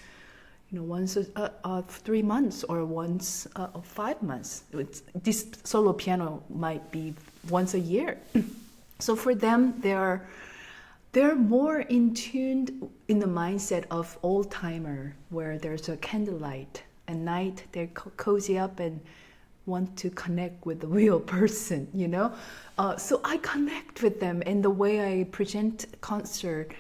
3 months, or once 5 months. This solo piano might be once a year. So for them, they're more in tune in the mindset of old timer, where there's a candlelight at night. They cozy up and want to connect with the real person. So I connect with them, and the way I present concert,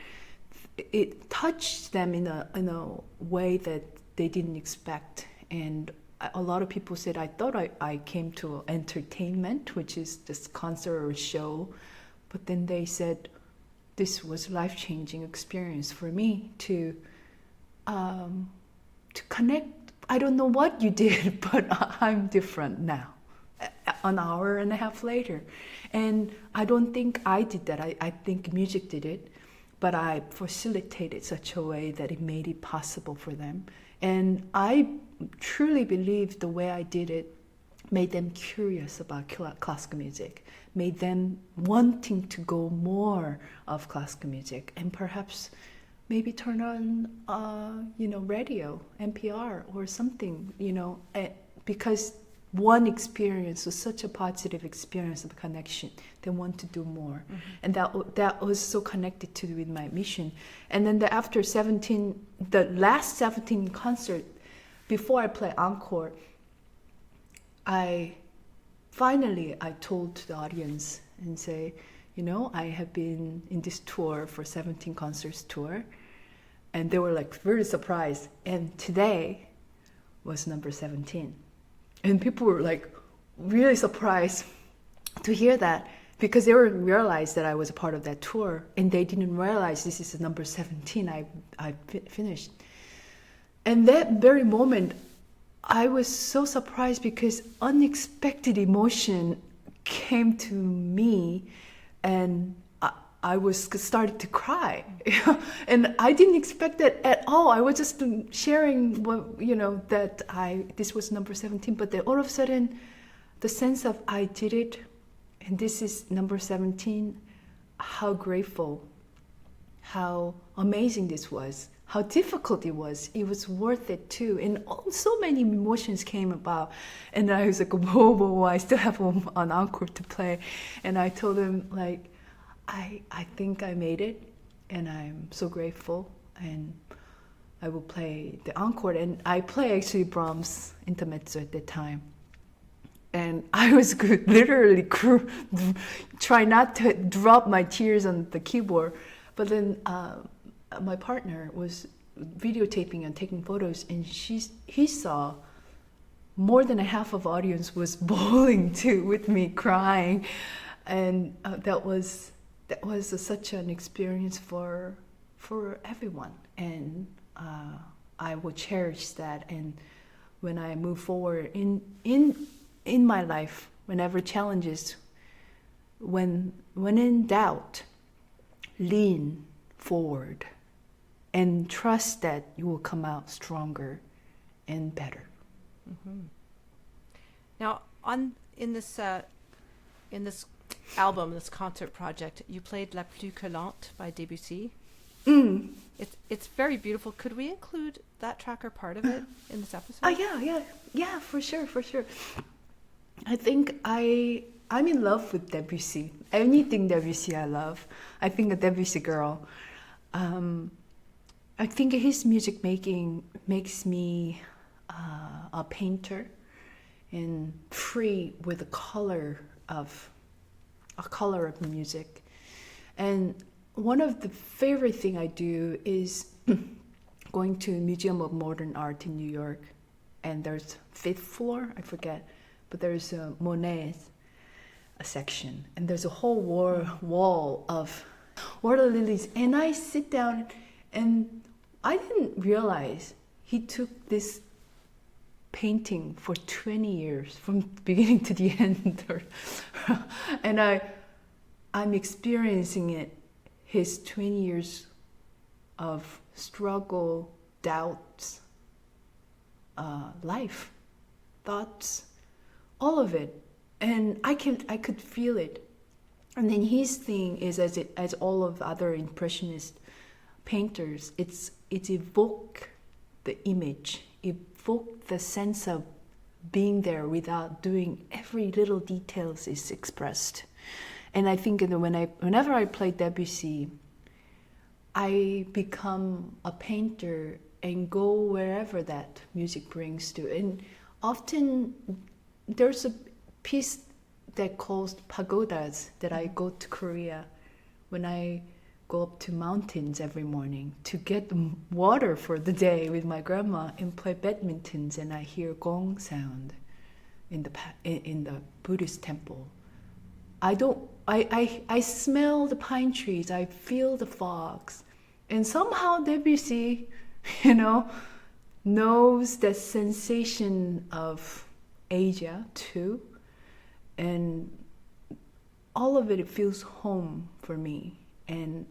it touched them in a way that they didn't expect. And a lot of people said, I thought I came to entertainment, which is this concert or show, but then they said this was life-changing experience for me to connect. I don't know what you did, but I'm different now, an hour and a half later. And I don't think I did that. I think music did it. But I facilitated such a way that it made it possible for them. And I truly believe the way I did it made them curious about classical music, made them wanting to go more of classical music, and perhaps maybe turn on, radio, NPR or something, because one experience was such a positive experience of connection. They want to do more. Mm-hmm. And that was so connected with my mission. And then the last 17 concert, before I play encore, I told the audience and say, I have been in this tour for 17 concerts tour, and they were like very surprised. And today was number 17. And people were like really surprised to hear that, because they didn't realize that I was a part of that tour, and they didn't realize this is the number 17 I finished. And that very moment, I was so surprised, because unexpected emotion came to me, and I was started to cry, and I didn't expect that at all. I was just sharing, that this was number 17, but then all of a sudden, the sense of I did it, and this is number 17. How grateful, how amazing this was, how difficult it was. It was worth it too, and so many emotions came about. And I was like, whoa, I still have an encore to play, and I told them like, I think I made it, and I'm so grateful, and I will play the encore. And I play actually Brahms Intermezzo at that time. And I was literally try not to drop my tears on the keyboard. But then my partner was videotaping and taking photos, and he saw more than a half of audience was bawling too with me crying. And that was such an experience for everyone, and I will cherish that. And when I move forward in my life, whenever challenges, when in doubt, lean forward, and trust that you will come out stronger and better. Mm-hmm. Now, in this album, this concert project, you played La Plus que Lente by Debussy. It's very beautiful. Could we include that track or part of it in this episode? Yeah, for sure. I think I'm in love with Debussy. Anything Debussy I love. I think a Debussy girl. I think his music making makes me a painter and free with the color of music. And one of the favorite thing I do is going to Museum of Modern Art in New York, and there's 5th floor, I forget, but there's a Monet a section, and there's a whole wall of water lilies, and I sit down, and I didn't realize he took this painting for 20 years from beginning to the end. And I'm experiencing it, his 20 years of struggle, doubts, life, thoughts, all of it. And I could feel it. And then his thing is, as all of other Impressionist painters, it evoke the image, evoke the sense of being there without doing every little details is expressed. And I think whenever I play Debussy, I become a painter and go wherever that music brings to. And often there's a piece that calls pagodas that I go to Korea when I go up to mountains every morning to get water for the day with my grandma and play badmintons, and I hear gong sound in the Buddhist temple. I smell the pine trees, I feel the fogs, and somehow Debussy, knows the sensation of Asia too, and all of it feels home for me. And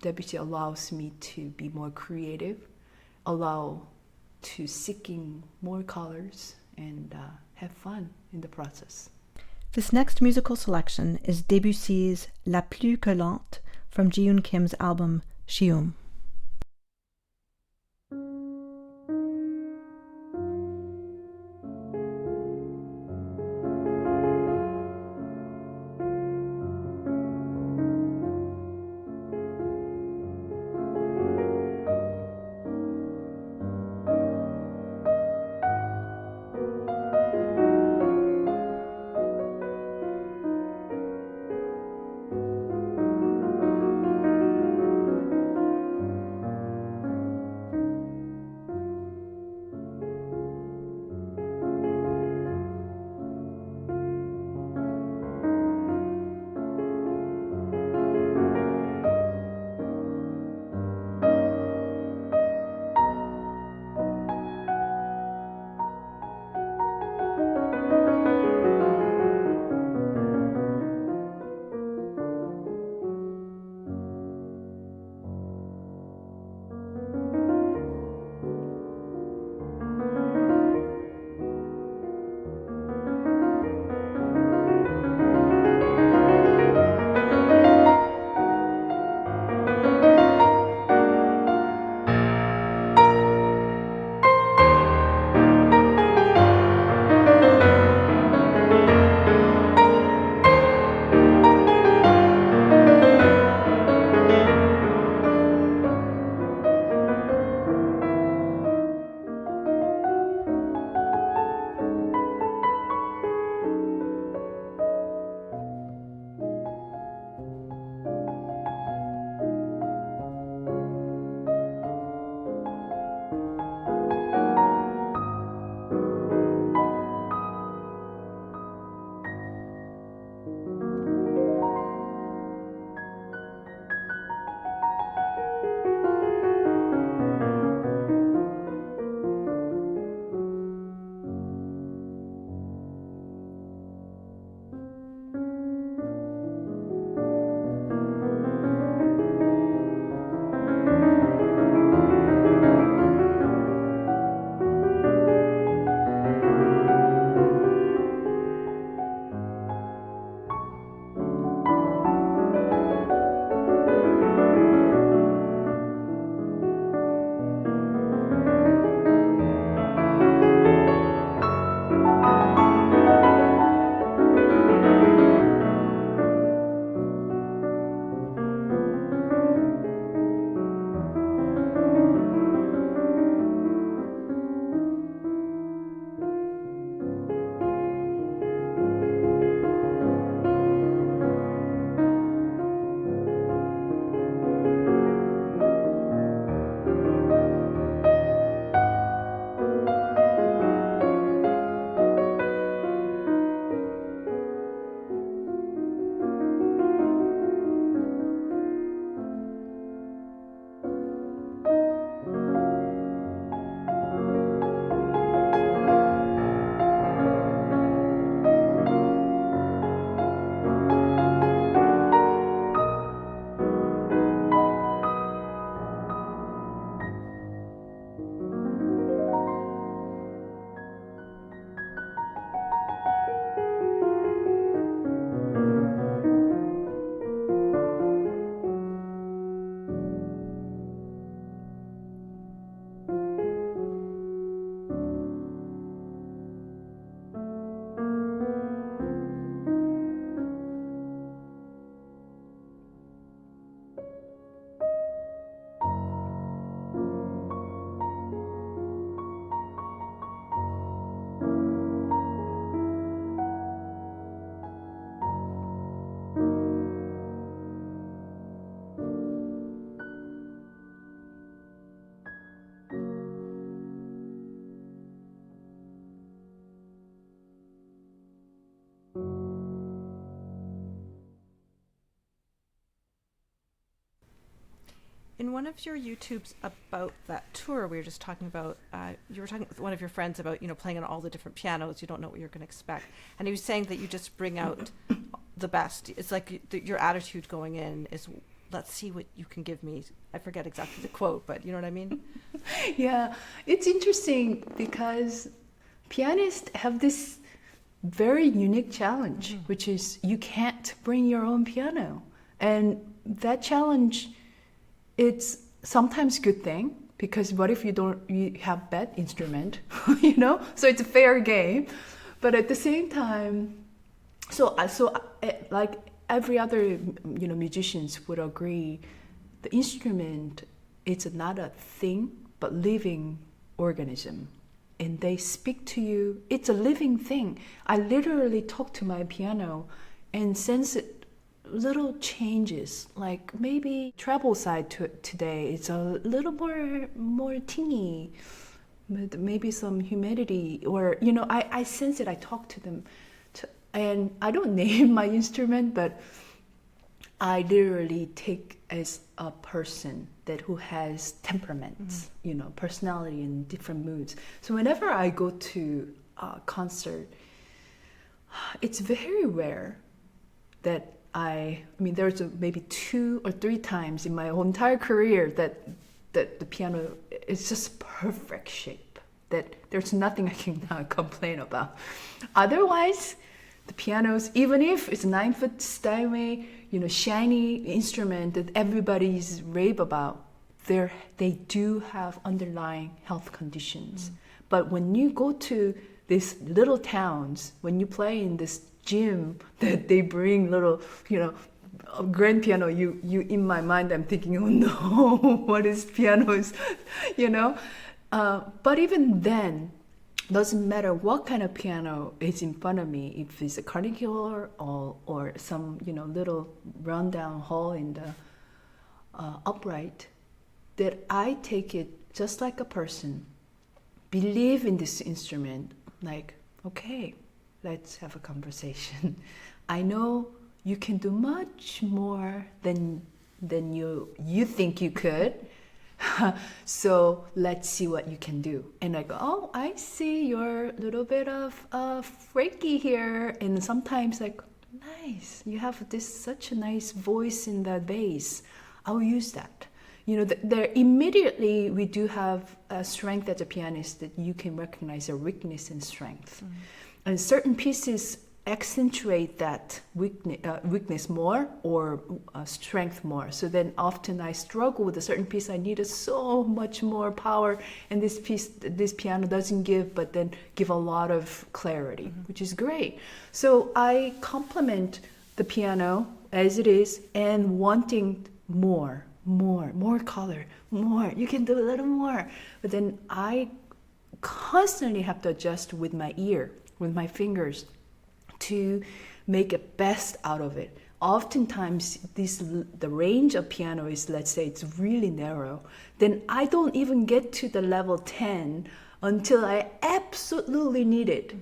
Debussy allows me to be more creative, allow to seeking more colors, and have fun in the process. This next musical selection is Debussy's La Plus que Lente from Jeeyoon Kim's album Sium. In one of your YouTubes about that tour we were just talking about, you were talking with one of your friends about, playing on all the different pianos. You don't know what you're going to expect. And he was saying that you just bring out the best. It's like your attitude going in is, let's see what you can give me. I forget exactly the quote, but you know what I mean? Yeah, it's interesting because pianists have this very unique challenge, which is you can't bring your own piano. And that challenge, it's sometimes a good thing, because what if you have bad instrument, So it's a fair game. But at the same time, like every other, musicians would agree, the instrument, it's not a thing, but living organism. And they speak to you. It's a living thing. I literally talk to my piano and sense it. Little changes, like maybe treble side today, it's a little more tingy, maybe some humidity, or I sense it. I talk to them, and I don't name my instrument, but I literally take as a person who has temperaments, personality and different moods. So whenever I go to a concert, it's very rare that I mean, there's maybe 2 or 3 times in my whole entire career that the piano is just perfect shape, that there's nothing I can complain about. Otherwise, the pianos, even if it's 9-foot Steinway, shiny instrument that everybody's rave about, they do have underlying health conditions. But when you go to these little towns, when you play in this gym that they bring little, a grand piano, you in my mind I'm thinking, oh no, what is pianos, but even then, doesn't matter what kind of piano is in front of me, if it's a Carnegie Hall or some little rundown hall in the upright, that I take it just like a person, believe in this instrument, like, okay, let's have a conversation. I know you can do much more than you think you could. So let's see what you can do. And I go, oh, I see you're a little bit of freaky here. And sometimes like, nice, you have such a nice voice in that bass. I'll use that. There immediately we do have a strength as a pianist that you can recognize a weakness and strength. And certain pieces accentuate that weakness more or strength more. So then often I struggle with a certain piece. I needed so much more power, and this piano doesn't give, but then give a lot of clarity, which is great. So I compliment the piano as it is and wanting more color, more. You can do a little more. But then I constantly have to adjust with my ear, with my fingers, to make the best out of it. Oftentimes, the range of piano is, let's say, it's really narrow. Then I don't even get to the level 10 until I absolutely need it.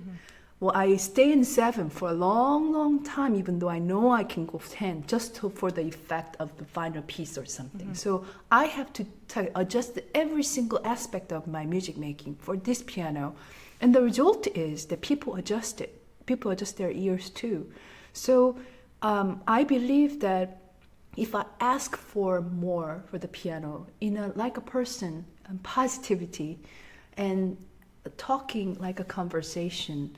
Well, I stay in 7 for a long, long time, even though I know I can go 10, just for the effect of the final piece or something. So I have to adjust every single aspect of my music making for this piano. And the result is that people adjust it. People adjust their ears too. So I believe that if I ask for more for the piano, like a person, and positivity, and talking like a conversation,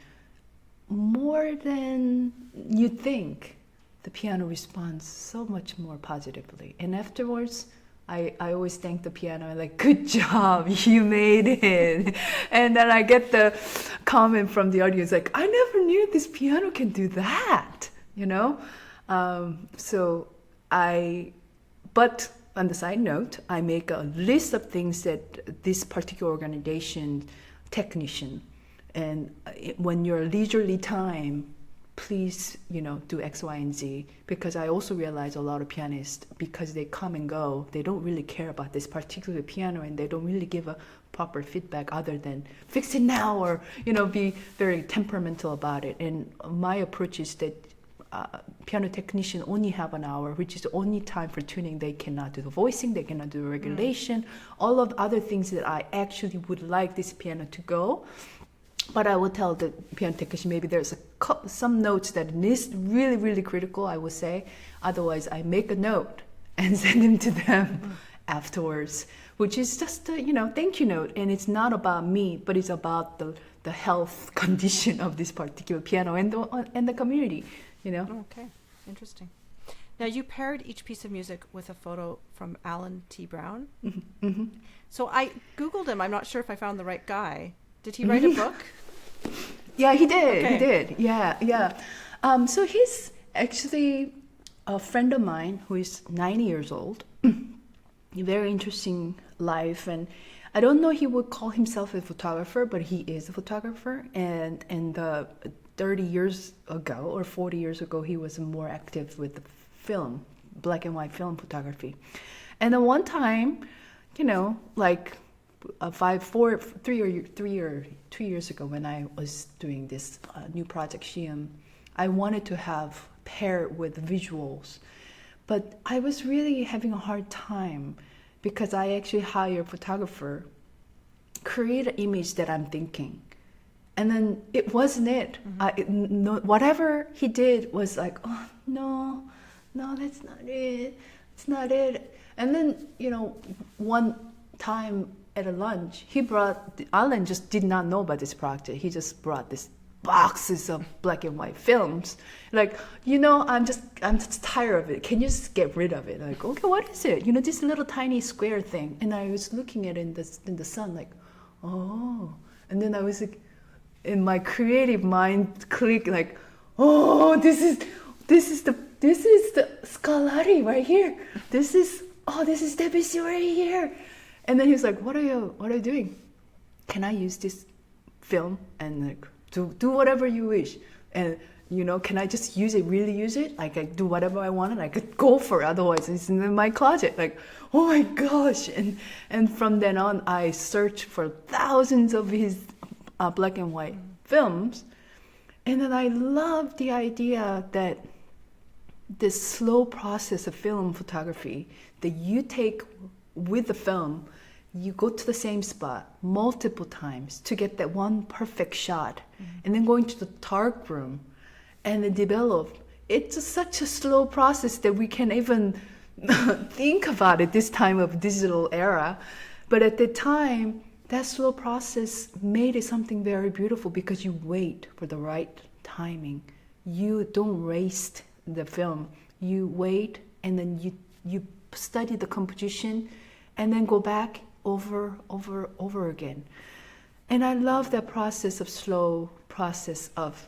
more than you think, the piano responds so much more positively. And afterwards, I always thank the piano, like, good job, you made it. And then I get the comment from the audience, like, I never knew this piano can do that, But on the side note, I make a list of things that this particular organization, technician, and when you're leisurely time, please, do X, Y, and Z. Because I also realize a lot of pianists, because they come and go, they don't really care about this particular piano, and they don't really give a proper feedback other than fix it now, or, be very temperamental about it. And my approach is that piano technician only have an hour, which is the only time for tuning. They cannot do the voicing, they cannot do the regulation, all of the other things that I actually would like this piano to go. But I will tell the piano technician, maybe there's some notes that is really, really critical, I will say. Otherwise, I make a note and send them to them afterwards, which is just a, thank you note. And it's not about me, but it's about the health condition of this particular piano and the community, Okay, interesting. Now, you paired each piece of music with a photo from Alan T. Brown. Mm-hmm. So I Googled him. I'm not sure if I found the right guy. Did he write a book? Yeah, he did. Okay. He did. Yeah. So he's actually a friend of mine who is 90 years old. Very interesting life, and I don't know he would call himself a photographer, but he is a photographer. And 30 years ago or 40 years ago, he was more active with the film, black and white film photography. And then one time, like 2 years ago, when I was doing this new project, Sium, I wanted to have pair with visuals, but I was really having a hard time because I actually hire a photographer, create an image that I'm thinking, and then it wasn't it. Whatever he did was like, oh no, that's not it. It's not it. And then one time at a lunch, Alan just did not know about this project. He just brought this boxes of black and white films. Like, I'm just tired of it. Can you just get rid of it? Like, okay, what is it? This little tiny square thing. And I was looking at it in the sun, like, oh. And then I was like, in my creative mind click, like, oh, this is the Scarlatti right here. This is Debussy right here. And then he was like, what are you doing? Can I use this film and like do whatever you wish? And can I just really use it? Like, I do whatever I want and I could go for it. Otherwise it's in my closet. Like, oh my gosh. And from then on, I searched for thousands of his black and white films. And then I love the idea that this slow process of film photography that you take with the film, you go to the same spot multiple times to get that one perfect shot, and then going to the dark room and then develop. It's such a slow process that we can't even think about it this time of digital era. But at the time, that slow process made it something very beautiful because you wait for the right timing. You don't waste the film. You wait, and then you study the composition, and then go back over again. And I love that process of slow process of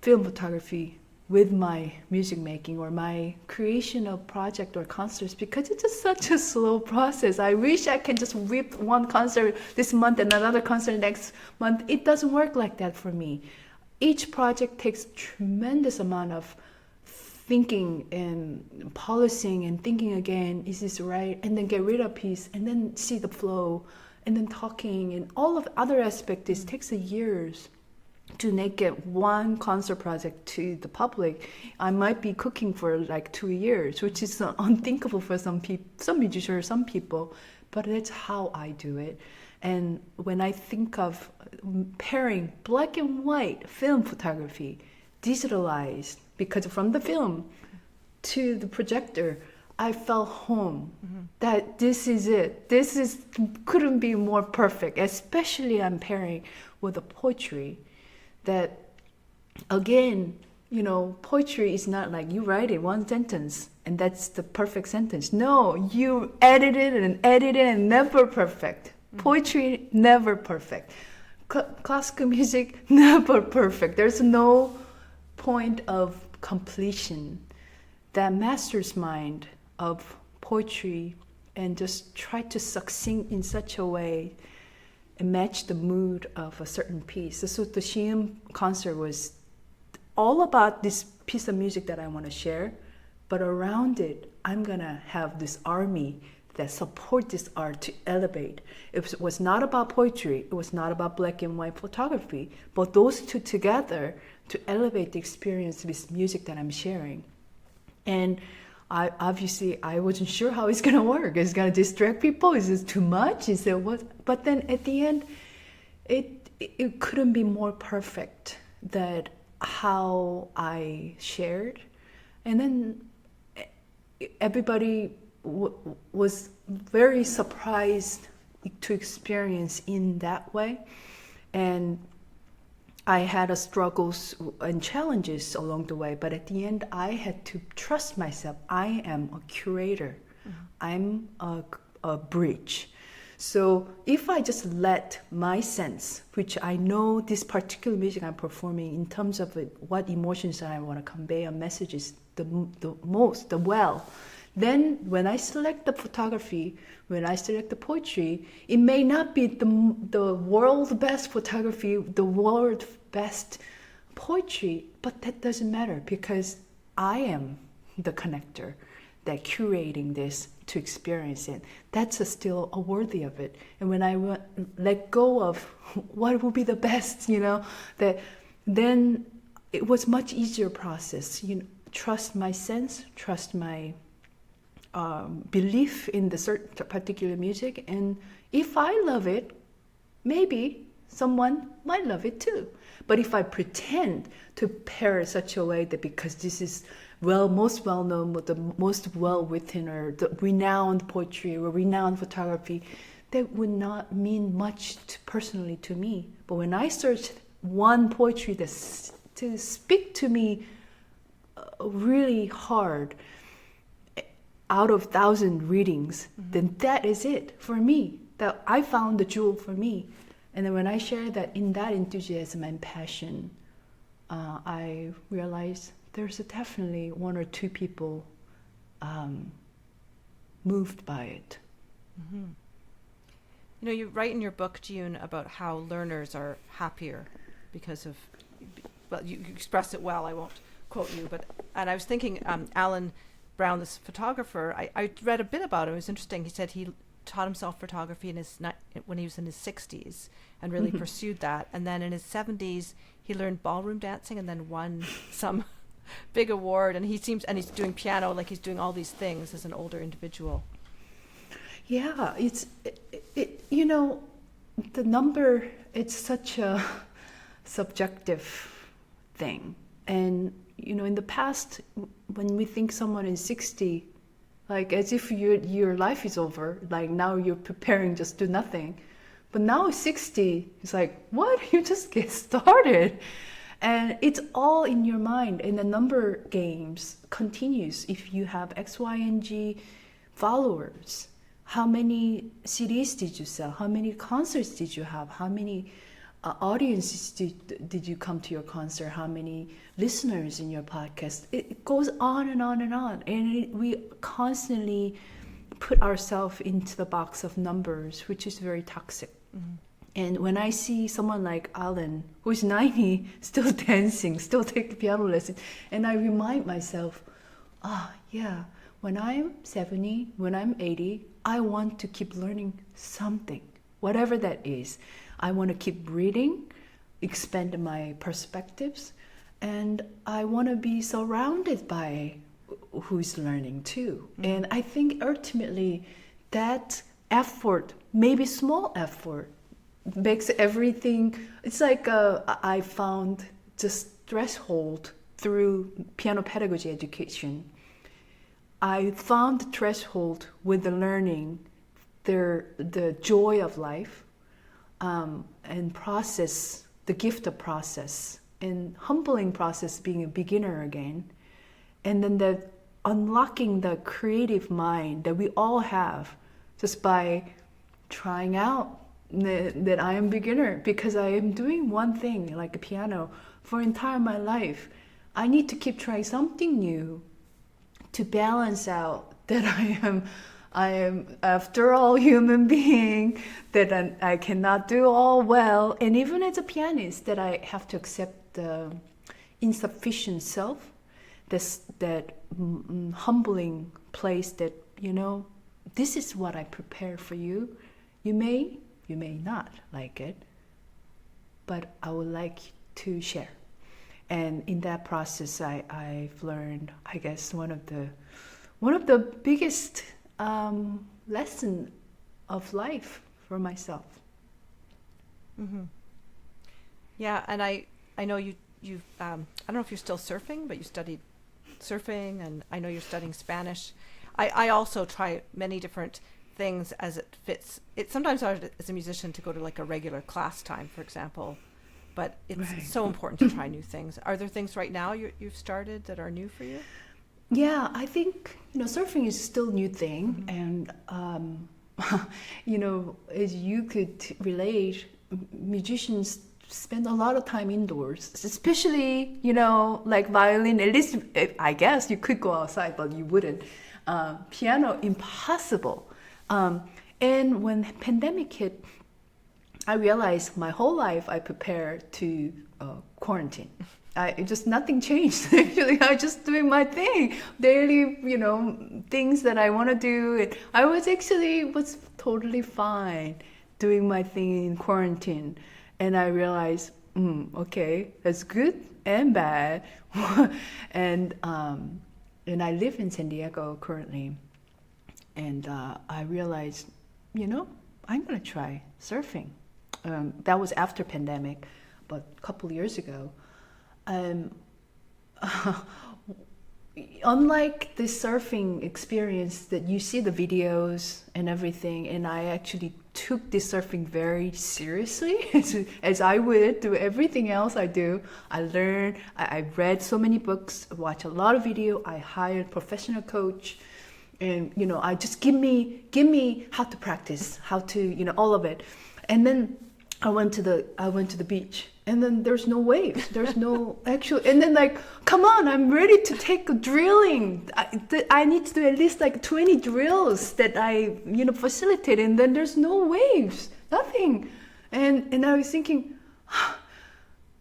film photography with my music making or my creation of project or concerts, because it's just such a slow process. I wish I can just whip one concert this month and another concert next month. It doesn't work like that for me. Each project takes tremendous amount of thinking and policing and thinking again, is this right? And then get rid of piece and then see the flow and then talking and all of the other aspects. It takes years to make it one concert project to the public. I might be cooking for like 2 years, which is unthinkable for some musicians or some people, but that's how I do it. And when I think of pairing black and white film photography, digitalized, because from the film to the projector, I felt home. That this is it. Couldn't be more perfect. Especially I'm pairing with the poetry. That again, poetry is not like you write it one sentence and that's the perfect sentence. No, you edit it and never perfect. Poetry never perfect. Classical music never perfect. There's no point of completion. That master's mind of poetry and just try to succinct in such a way and match the mood of a certain piece. So the Sium concert was all about this piece of music that I want to share, but around it, I'm gonna have this army, that support this art to elevate. It was not about poetry, it was not about black and white photography, but those two together to elevate the experience with music that I'm sharing. And I wasn't sure how it's gonna work. Is it gonna distract people? Is it too much? Is it what? But then at the end, it couldn't be more perfect that how I shared, and then everybody was very surprised to experience in that way. And I had struggles and challenges along the way, but at the end I had to trust myself. I am a curator. I'm a bridge. So if I just let my sense, which I know this particular music I'm performing in terms of what emotions I want to convey or messages the well, then when I select the photography, when I select the poetry, it may not be the world's best photography, the world's best poetry, but that doesn't matter because I am the connector that curating this to experience it. That's still worthy of it. And when I let go of what will be the best, then it was much easier process. Trust my sense, trust my belief in the certain particular music, and if I love it, maybe someone might love it too. But if I pretend to pair it such a way that because this is most well known, the most well written, or the renowned poetry or renowned photography, that would not mean much personally to me. But when I search one poetry that's to speak to me really hard, out of 1,000 readings, then that is it for me. That I found the jewel for me. And then when I share that in that enthusiasm and passion, I realized there's definitely one or two people moved by it. Mm-hmm. You write in your book, Jeeyoon, about how learners are happier because of, well, you express it well, I won't quote you, and I was thinking, Alan Brown, this photographer, I read a bit about him. It was interesting. He said he taught himself photography when he was in his 60s and really pursued that. And then in his 70s, he learned ballroom dancing and then won some big award. And he's doing piano, like he's doing all these things as an older individual. Yeah, the number, it's such a subjective thing. And in the past, when we think someone is 60, like as if your life is over, like now you're preparing just do nothing. But now 60, it's like, what? You just get started. And it's all in your mind. And the number games continues. If you have X, Y, and G followers, how many CDs did you sell? How many concerts did you have? How many audiences did you come to your concert? How many listeners in your podcast? It goes on and on and on. And we constantly put ourselves into the box of numbers, which is very toxic. Mm-hmm. And when I see someone like Alan, who's 90, still dancing, still taking piano lessons, and I remind myself, when I'm 70, when I'm 80, I want to keep learning something, whatever that is. I want to keep reading, expand my perspectives, and I want to be surrounded by who's learning too. Mm-hmm. And I think ultimately that effort, maybe small effort, makes everything. It's like I found this threshold through piano pedagogy education. I found the threshold with the learning, the joy of life, and process, the gift of process, and humbling process, being a beginner again, and then the unlocking the creative mind that we all have just by trying out that I am beginner, because I am doing one thing like a piano for entire my life. I need to keep trying something new to balance out that I am after all human being, that I cannot do all well, and even as a pianist that I have to accept the insufficient self, that humbling place that this is what I prepared for you. You may not like it, but I would like to share. And in that process, I've learned, I guess, one of the biggest lesson of life for myself. Mm-hmm. Yeah, and I know you've I don't know if you're still surfing, but you studied surfing, and I know you're studying Spanish. I also try many different things as it fits. It's sometimes hard as a musician to go to like a regular class time, for example, but it's Right. so important to try new things. Are there things right now you've started that are new for you? Yeah, I think, surfing is still a new thing. Mm-hmm. And, as you could relate, musicians spend a lot of time indoors, especially, like violin. At least, I guess you could go outside, but you wouldn't. Piano, impossible. And when pandemic hit, I realized my whole life I prepared to quarantine. Nothing changed. Actually, I was just doing my thing, daily, things that I want to do. And I was totally fine doing my thing in quarantine. And I realized, okay, that's good and bad. And I live in San Diego currently. And I realized, I'm going to try surfing. That was after pandemic, but a couple years ago. Unlike the surfing experience that you see the videos and everything, and I actually took this surfing very seriously, as I would do everything else I do. I learned, I read so many books, watched a lot of video, I hired a professional coach, and I just give me how to practice, how to all of it. And then I went to the beach, and then there's no waves, there's no actual, and then like, come on, I'm ready to take a drilling. I need to do at least like 20 drills that I facilitate, and then there's no waves, nothing. And I was thinking,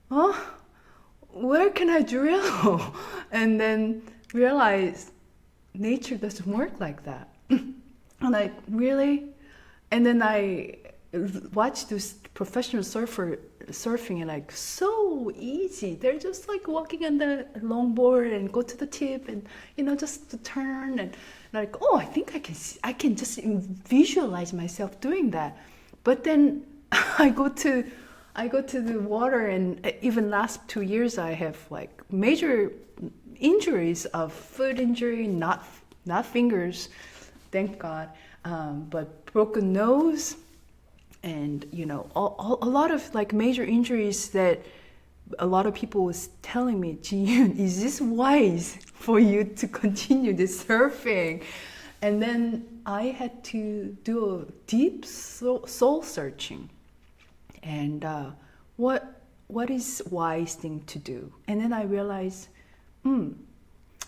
where can I drill? And then realized nature doesn't work like that. I'm like, really? And then I watched this professional surfing, and like, so easy. They're just like walking on the longboard and go to the tip, and just to turn, and like, oh, I think I can just visualize myself doing that. But then I go to the water, and even last 2 years I have like major injuries of foot injury, not fingers, thank God, but broken nose. And a lot of like major injuries that a lot of people was telling me, Jeeyoon, is this wise for you to continue this surfing? And then I had to do a deep soul searching, and what is wise thing to do? And then I realized,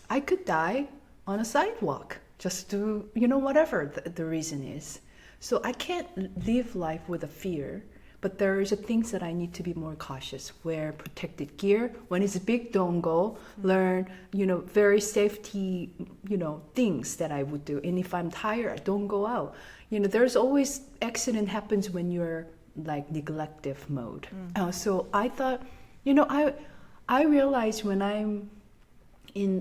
I could die on a sidewalk, just do whatever the reason is. So I can't live life with a fear, but there is things that I need to be more cautious. Wear protected gear. When it's big, don't go. Learn, very safety, things that I would do. And if I'm tired, don't go out. There's always accident happens when you're like neglective mode. So I thought, I realized when I'm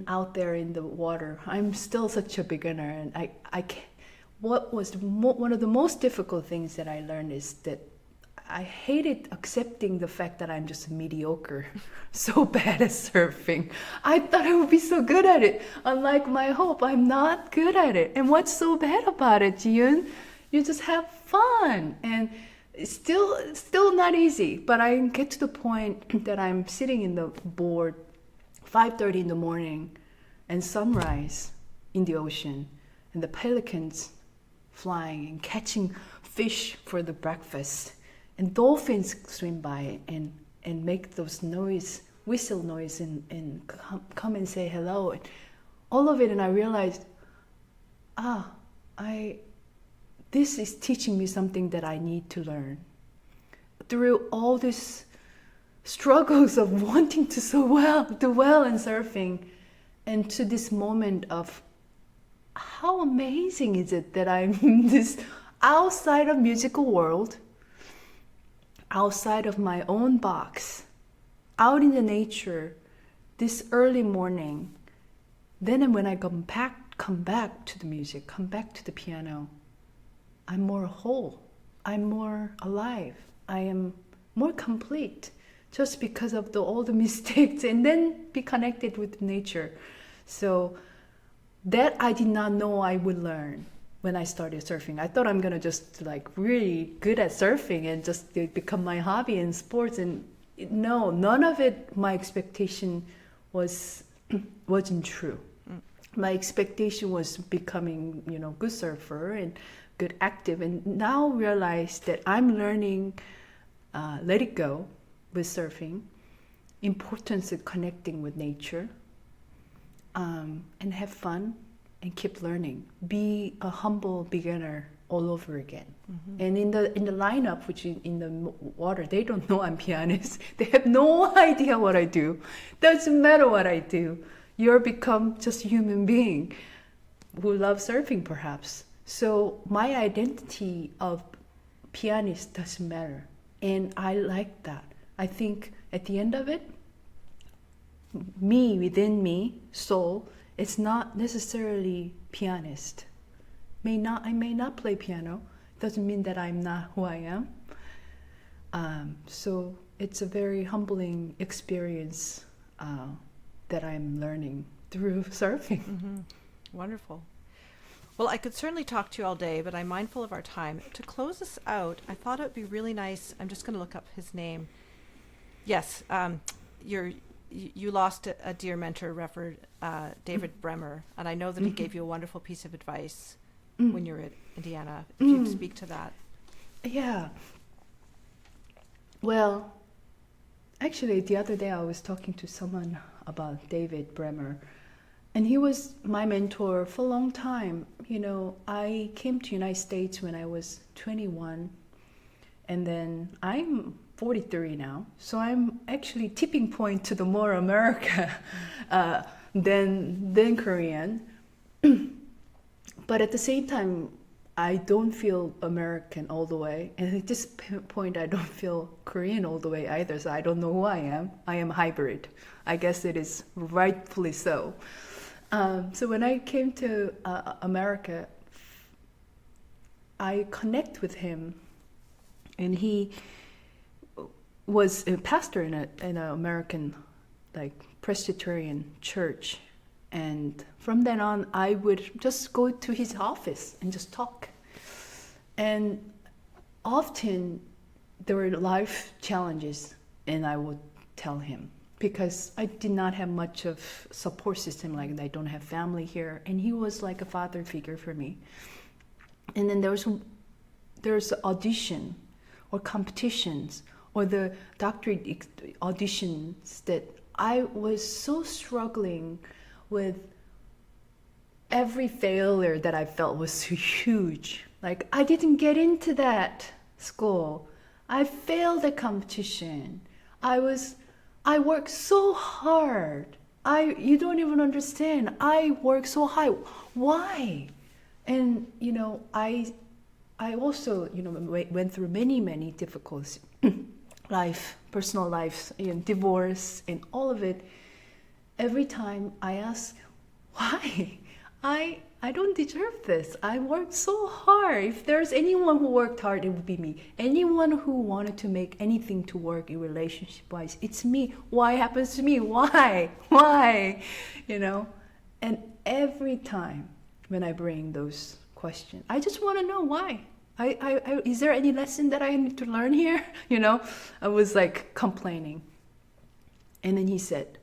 out there in the water, I'm still such a beginner, and I can't. What was one of the most difficult things that I learned is that I hated accepting the fact that I'm just mediocre, so bad at surfing. I thought I would be so good at it. Unlike my hope, I'm not good at it. And what's so bad about it, Jeeyoon? You just have fun. And it's still not easy. But I get to the point that I'm sitting in the board, 5:30 in the morning, and sunrise in the ocean, and the pelicans flying and catching fish for the breakfast, and dolphins swim by and make those whistle noise, and come and say hello, and all of it. And I realized, this is teaching me something that I need to learn. Through all these struggles of wanting to do well in surfing, and to this moment of how amazing is it that I'm this outside of musical world, outside of my own box, out in the nature, this early morning. Then when I come back to the music, come back to the piano, I'm more whole, I'm more alive, I am more complete, just because of all the mistakes, and then be connected with nature. So that I did not know I would learn when I started surfing. I thought I'm gonna just like really good at surfing and just become my hobby in sports, and no, none of it. My expectation wasn't true. My expectation was becoming, good surfer and good active, and now realize that I'm learning, let it go with surfing, importance of connecting with nature, and have fun and keep learning. Be a humble beginner all over again. Mm-hmm. And in the lineup, which is in the water, they don't know I'm pianist. They have no idea what I do. Doesn't matter what I do. You're become just a human being who loves surfing, perhaps. So my identity of pianist doesn't matter. And I like that. I think at the end of it, me, within me, soul, it's not necessarily pianist. I may not play piano. Doesn't mean that I'm not who I am. So it's a very humbling experience that I'm learning through surfing. Mm-hmm. Wonderful. Well, I could certainly talk to you all day, but I'm mindful of our time. To close this out, I thought it would be really nice. I'm just going to look up his name. Yes, you lost a dear mentor, Reverend David Bremmer, and I know that he gave you a wonderful piece of advice when you were at Indiana. If you'd speak to that. Yeah. Well, actually, the other day I was talking to someone about David Bremmer, and he was my mentor for a long time. I came to United States when I was 21, and then I'm 43 now, so I'm actually tipping point to the more America than Korean. But at the same time, I don't feel American all the way, and at this point I don't feel Korean all the way either, so I don't know who I am. I am hybrid. I guess it is rightfully so. So when I came to America, I connect with him, and he was a pastor in an American Presbyterian church, and from then on I would just go to his office and just talk. And often there were life challenges, and I would tell him, because I did not have much of support system, like I don't have family here, and he was like a father figure for me. And then there's audition or competitions or the doctorate auditions that I was so struggling with. Every failure that I felt was so huge. Like, I didn't get into that school. I failed the competition. I worked so hard. You don't even understand. I worked so hard. Why? And I also went through many difficulties, personal life, divorce, and all of it. Every time I ask, why? I don't deserve this. I worked so hard. If there's anyone who worked hard, it would be me. Anyone who wanted to make anything to work in relationship-wise, it's me. Why happens to me? Why? And every time when I bring those questions, I just want to know why. Is there any lesson that I need to learn here? I was like complaining. And then he said,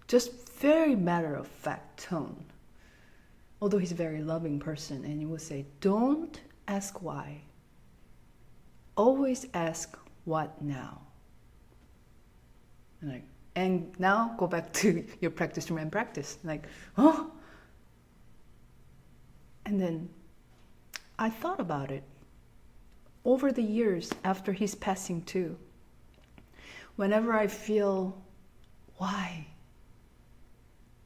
just very matter-of-fact tone, although he's a very loving person, and he will say, don't ask why. Always ask what now. And now go back to your practice room and practice. And then I thought about it. Over the years, after his passing too, whenever I feel, why?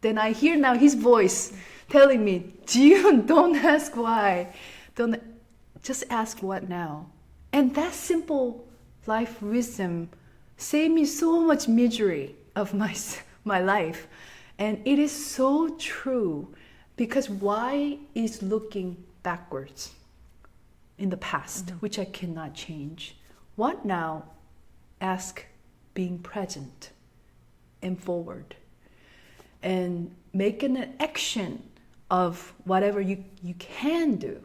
Then I hear now his voice telling me, Jeeyoon, don't ask why. Don't just ask what now. And that simple life wisdom saved me so much misery of my life. And it is so true, because why is looking backwards in the past, which I cannot change. What now? Ask being present and forward. And make an action of whatever you can do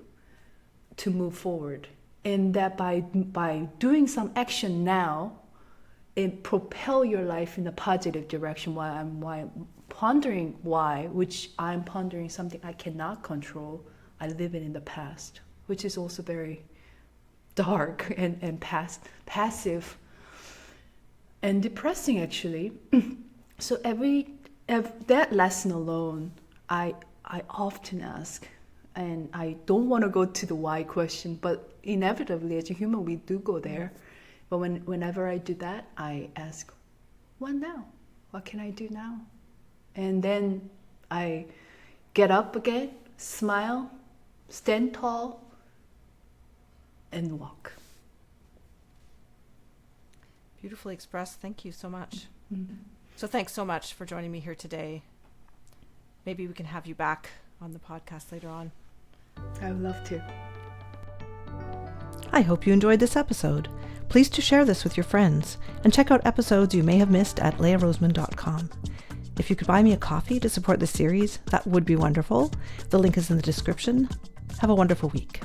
to move forward. And that by doing some action now, it propel your life in a positive direction. Why I'm pondering why, which I'm pondering something I cannot control. I live in the past, which is also very dark and passive and depressing, actually. So that lesson alone, I often ask, and I don't want to go to the why question, but inevitably as a human we do go there. But whenever I do that, I ask, what now? What can I do now? And then I get up again, smile, stand tall, and walk. Beautifully expressed. Thank you so much. Mm-hmm. So thanks so much for joining me here today. Maybe we can have you back on the podcast later on. I would love to. I hope you enjoyed this episode. Please do share this with your friends and check out episodes you may have missed at leahroseman.com. If you could buy me a coffee to support the series, that would be wonderful. The link is in the description. Have a wonderful week.